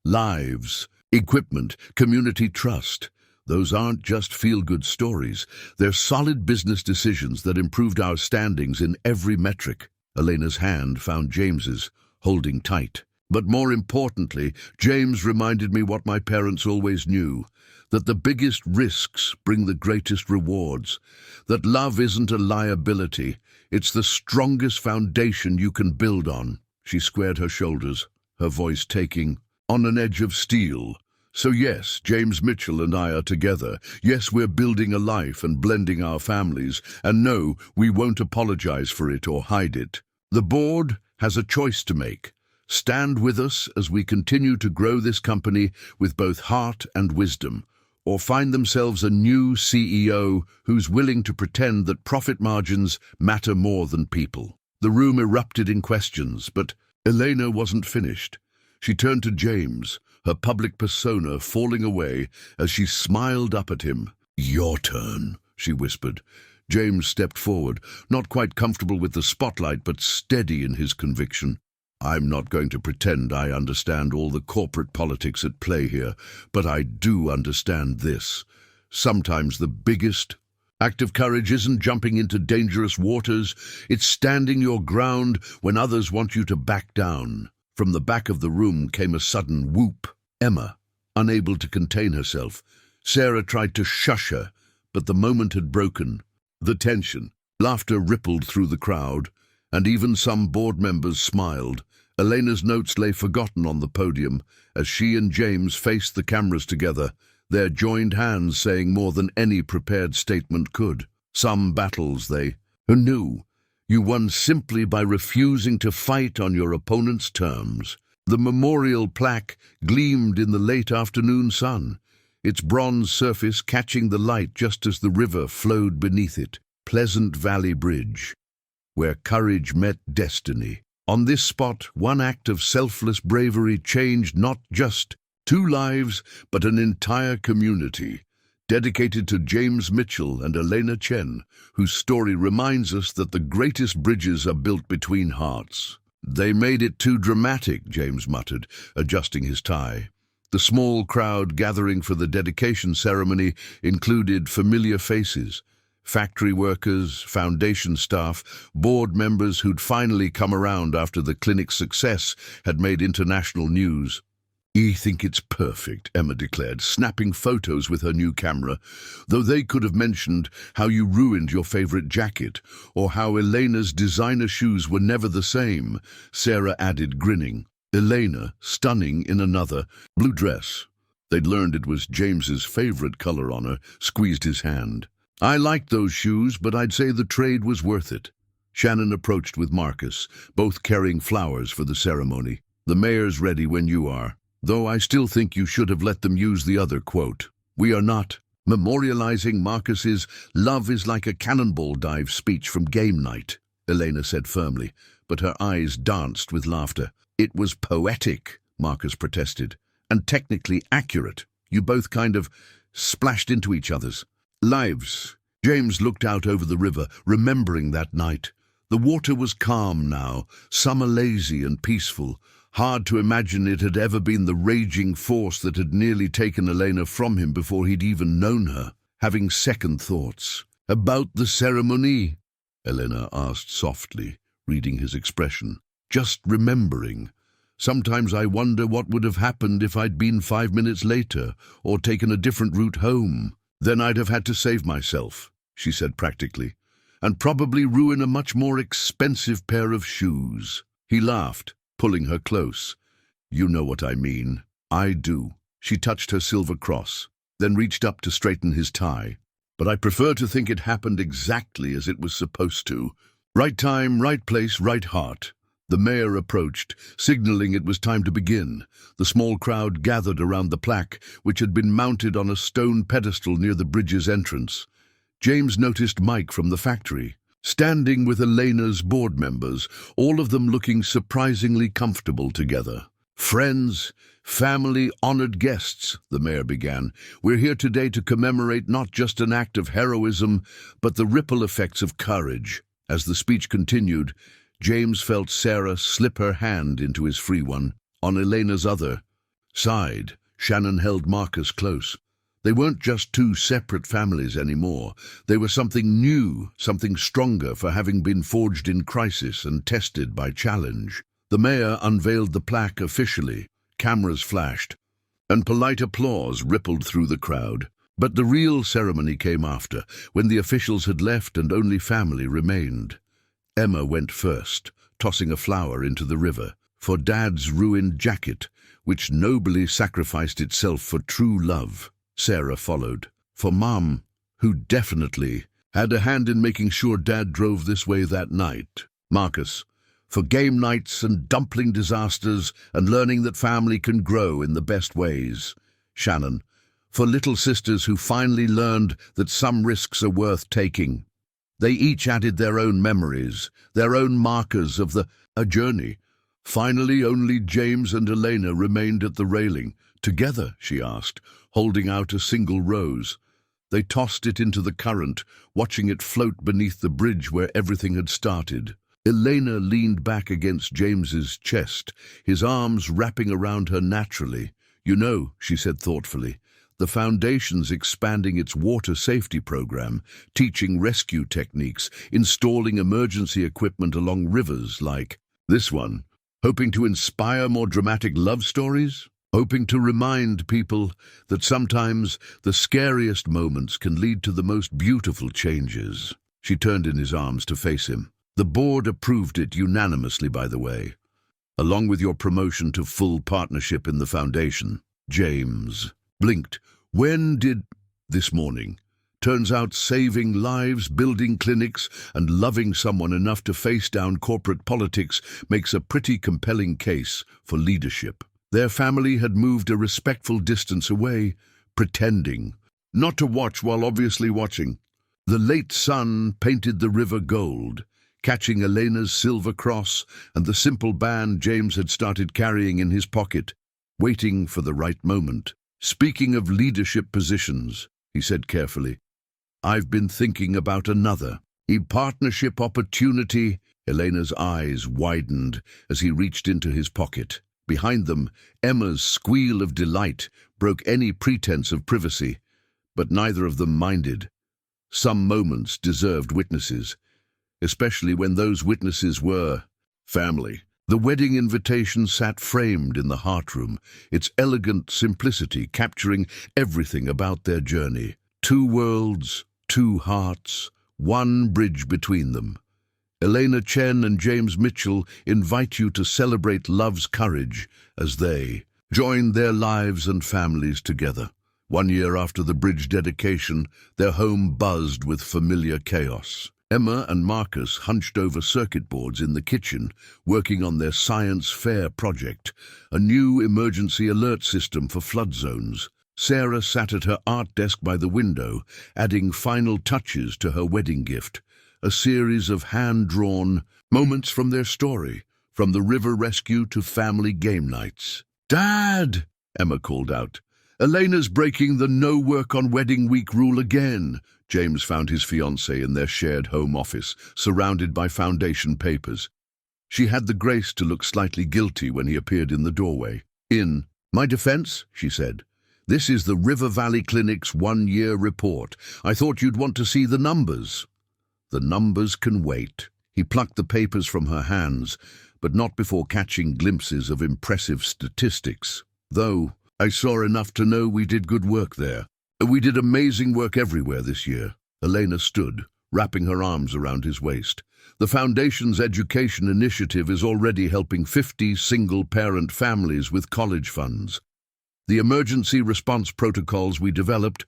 Lives, equipment, community trust. Those aren't just feel-good stories. They're solid business decisions that improved our standings in every metric. Elena's hand found James's, holding tight. But more importantly, James reminded me what my parents always knew, that the biggest risks bring the greatest rewards, that love isn't a liability, It's the strongest foundation you can build on. She squared her shoulders, her voice taking on an edge of steel. So yes, James Mitchell and I are together. Yes, we're building a life and blending our families. And no, we won't apologize for it or hide it. The board has a choice to make. Stand with us as we continue to grow this company with both heart and wisdom, or find themselves a new CEO who's willing to pretend that profit margins matter more than people. The room erupted in questions, but Elena wasn't finished. She turned to James, her public persona falling away as she smiled up at him. "Your turn," she whispered. James stepped forward, not quite comfortable with the spotlight, but steady in his conviction. "I'm not going to pretend I understand all the corporate politics at play here, but I do understand this. Sometimes the biggest act of courage isn't jumping into dangerous waters, it's standing your ground when others want you to back down." From the back of the room came a sudden whoop. Emma, unable to contain herself. Sarah tried to shush her, but the moment had broken. The tension. Laughter rippled through the crowd, and even some board members smiled. Elena's notes lay forgotten on the podium as she and James faced the cameras together, their joined hands saying more than any prepared statement could. Some battles they knew. You won simply by refusing to fight on your opponent's terms. The memorial plaque gleamed in the late afternoon sun, its bronze surface catching the light just as the river flowed beneath it. Pleasant Valley Bridge, where courage met destiny. On this spot, one act of selfless bravery changed not just 2 lives, but an entire community, dedicated to James Mitchell and Elena Chen, whose story reminds us that the greatest bridges are built between hearts. "They made it too dramatic," James muttered, adjusting his tie. The small crowd gathering for the dedication ceremony included familiar faces: factory workers, foundation staff, board members who'd finally come around after the clinic's success had made international news. "I think it's perfect," Emma declared, snapping photos with her new camera, though they could have mentioned how you ruined your favorite jacket, or how Elena's designer shoes were never the same. Sarah added, grinning. Elena, stunning in another, blue dress. They'd learned it was James's favorite color on her, squeezed his hand. "I liked those shoes, but I'd say the trade was worth it." Shannon approached with Marcus, both carrying flowers for the ceremony. "The mayor's ready when you are. Though I still think you should have let them use the other quote. We are not memorializing Marcus's 'love is like a cannonball' dive speech from game night," Elena said firmly, but her eyes danced with laughter. "It was poetic," Marcus protested, "and technically accurate. You both kind of splashed into each other's lives." James looked out over the river, remembering that night. The water was calm now, summer lazy and peaceful. Hard to imagine it had ever been the raging force that had nearly taken Elena from him before he'd even known her. Having second thoughts. "About the ceremony?" Elena asked softly, reading his expression. "Just remembering. Sometimes I wonder what would have happened if I'd been 5 minutes later, or taken a different route home. Then I'd have had to save myself," she said practically, "and probably ruin a much more expensive pair of shoes." He laughed, pulling her close. "You know what I mean." "I do." She touched her silver cross, then reached up to straighten his tie. "But I prefer to think it happened exactly as it was supposed to. Right time, right place, right heart." The mayor approached, signaling it was time to begin. The small crowd gathered around the plaque, which had been mounted on a stone pedestal near the bridge's entrance. James noticed Mike from the factory, standing with Elena's board members, all of them looking surprisingly comfortable together. "Friends, family, honored guests," the mayor began, "we're here today to commemorate not just an act of heroism, but the ripple effects of courage." As the speech continued, James felt Sarah slip her hand into his free one. On Elena's other side, Shannon held Marcus close. They weren't just 2 separate families anymore. They were something new, something stronger for having been forged in crisis and tested by challenge. The mayor unveiled the plaque officially. Cameras flashed, and polite applause rippled through the crowd. But the real ceremony came after, when the officials had left and only family remained. Emma went first, tossing a flower into the river. For Dad's ruined jacket, which nobly sacrificed itself for true love. Sarah followed. For Mom, who definitely had a hand in making sure Dad drove this way that night. Marcus, for game nights and dumpling disasters and learning that family can grow in the best ways. Shannon, for little sisters who finally learned that some risks are worth taking. They each added their own memories, their own markers of a journey. Finally, only James and Elena remained at the railing. Together, she asked, holding out a single rose. They tossed it into the current, watching it float beneath the bridge where everything had started. Elena leaned back against James's chest, his arms wrapping around her naturally. You know, she said thoughtfully, the Foundation's expanding its water safety program, teaching rescue techniques, installing emergency equipment along rivers like this one. Hoping to inspire more dramatic love stories? Hoping to remind people that sometimes the scariest moments can lead to the most beautiful changes. She turned in his arms to face him. The board approved it unanimously, by the way, along with your promotion to full partnership in the Foundation. James blinked. When did? This morning. Turns out saving lives, building clinics, and loving someone enough to face down corporate politics makes a pretty compelling case for leadership. Their family had moved a respectful distance away, pretending not to watch while obviously watching. The late sun painted the river gold, catching Elena's silver cross and the simple band James had started carrying in his pocket, waiting for the right moment. Speaking of leadership positions, he said carefully, I've been thinking about another. A partnership opportunity. Elena's eyes widened as he reached into his pocket. Behind them, Emma's squeal of delight broke any pretense of privacy, but neither of them minded. Some moments deserved witnesses, especially when those witnesses were family. The wedding invitation sat framed in the heart room, its elegant simplicity capturing everything about their journey. Two worlds, two hearts, one bridge between them. Elena Chen and James Mitchell invite you to celebrate love's courage as they join their lives and families together. 1 year after the bridge dedication, their home buzzed with familiar chaos. Emma and Marcus hunched over circuit boards in the kitchen, working on their science fair project, a new emergency alert system for flood zones. Sarah sat at her art desk by the window, adding final touches to her wedding gift, a series of hand-drawn moments from their story, from the river rescue to family game nights. "Dad!" Emma called out. "Elena's breaking the no-work-on-wedding week rule again." James found his fiancée in their shared home office, surrounded by Foundation papers. She had the grace to look slightly guilty when he appeared in the doorway. "In my defense," she said, "this is the River Valley Clinic's 1-year report. I thought you'd want to see the numbers." "The numbers can wait." He plucked the papers from her hands, but not before catching glimpses of impressive statistics. "Though I saw enough to know we did good work there. We did amazing work everywhere this year." Elena stood, wrapping her arms around his waist. "The Foundation's education initiative is already helping 50 single-parent families with college funds. The emergency response protocols we developed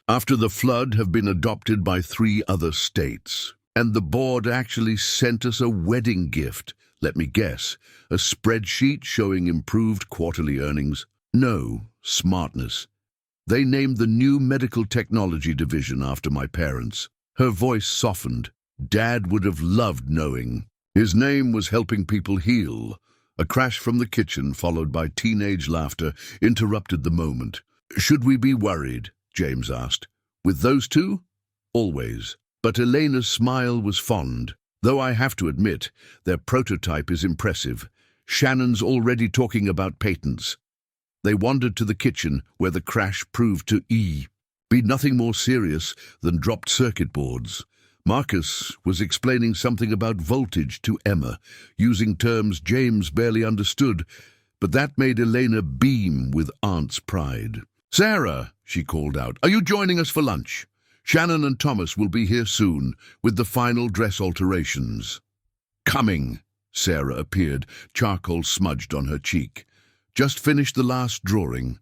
after the flood have been adopted by 3 other states. And the board actually sent us a wedding gift. Let me guess, a spreadsheet showing improved quarterly earnings? No, smartness. They named the new medical technology division after my parents." Her voice softened. Dad would have loved knowing. His name was helping people heal. A crash from the kitchen, followed by teenage laughter, interrupted the moment. "Should we be worried?" James asked. "With those two?" "Always." But Elena's smile was fond. "Though I have to admit, their prototype is impressive. Shannon's already talking about patents." They wandered to the kitchen, where the crash proved to be nothing more serious than dropped circuit boards. Marcus was explaining something about voltage to Emma, using terms James barely understood, but that made Elena beam with aunt's pride. "Sarah," she called out, "are you joining us for lunch? Shannon and Thomas will be here soon, with the final dress alterations." Coming, Sarah appeared, charcoal smudged on her cheek. Just finished the last drawing,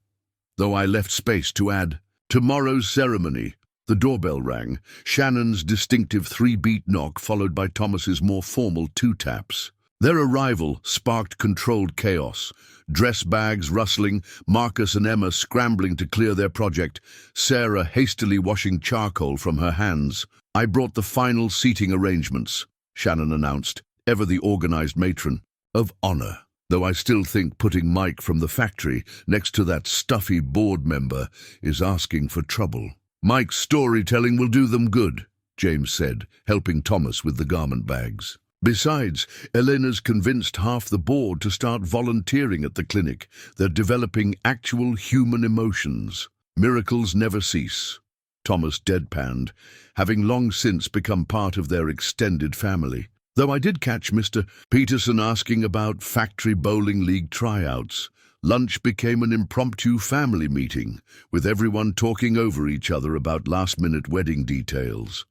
though I left space to add, tomorrow's ceremony. The doorbell rang, Shannon's distinctive 3-beat knock followed by Thomas's more formal 2 taps. Their arrival sparked controlled chaos. Dress bags rustling, Marcus and Emma scrambling to clear their project, Sarah hastily washing charcoal from her hands. I brought the final seating arrangements, Shannon announced, ever the organized matron of honor. Though I still think putting Mike from the factory next to that stuffy board member is asking for trouble. Mike's storytelling will do them good, James said, helping Thomas with the garment bags. Besides, Elena's convinced half the board to start volunteering at the clinic. They're developing actual human emotions. Miracles never cease. Thomas deadpanned, having long since become part of their extended family. Though I did catch Mr. Peterson asking about factory bowling league tryouts. Lunch became an impromptu family meeting, with everyone talking over each other about last-minute wedding details.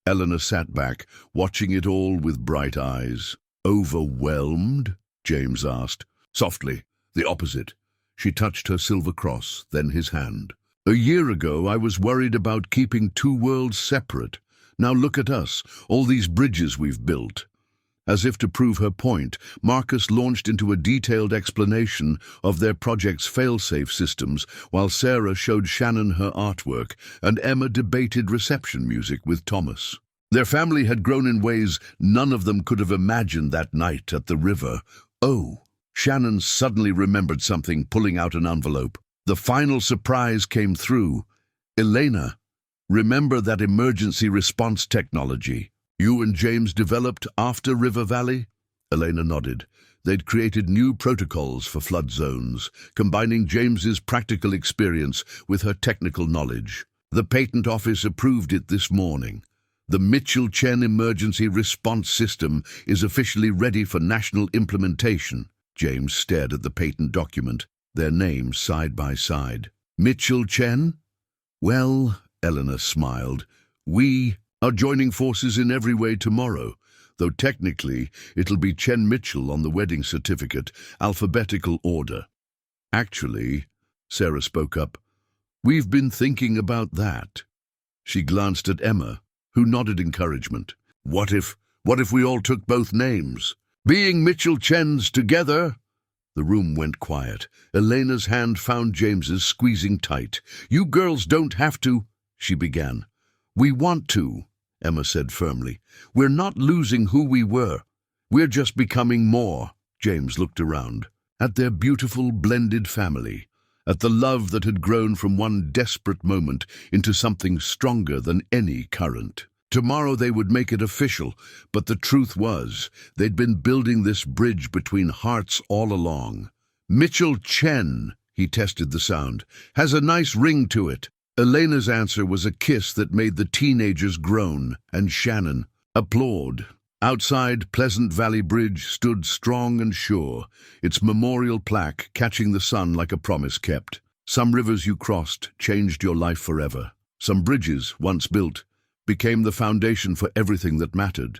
Eleanor sat back, watching it all with bright eyes. Overwhelmed? James asked. Softly, the opposite. She touched her silver cross, then his hand. A year ago, I was worried about keeping 2 worlds separate. Now look at us, all these bridges we've built. As if to prove her point, Marcus launched into a detailed explanation of their project's fail-safe systems, while Sarah showed Shannon her artwork, and Emma debated reception music with Thomas. Their family had grown in ways none of them could have imagined that night at the river. Oh, Shannon suddenly remembered something, pulling out an envelope. The final surprise came through. Elena, remember that emergency response technology you and James developed after River Valley? Elena nodded. They'd created new protocols for flood zones, combining James's practical experience with her technical knowledge. The patent office approved it this morning. The Mitchell-Chen Emergency Response System is officially ready for national implementation. James stared at the patent document, their names side by side. Mitchell-Chen? Well, Eleanor smiled, we are joining forces in every way tomorrow, though technically it'll be Chen Mitchell on the wedding certificate, alphabetical order. Actually, Sarah spoke up, we've been thinking about that. She glanced at Emma, who nodded encouragement. What if we all took both names? Being Mitchell-Chens together? The room went quiet. Elena's hand found James's, squeezing tight. You girls don't have to, she began. We want to, Emma said firmly. We're not losing who we were. We're just becoming more. James looked around, at their beautiful blended family, at the love that had grown from one desperate moment into something stronger than any current. Tomorrow they would make it official, but the truth was, they'd been building this bridge between hearts all along. Mitchell-Chen, he tested the sound, has a nice ring to it. Elena's answer was a kiss that made the teenagers groan, and Shannon applaud. Outside, Pleasant Valley Bridge stood strong and sure, its memorial plaque catching the sun like a promise kept. Some rivers you crossed changed your life forever. Some bridges, once built, became the foundation for everything that mattered.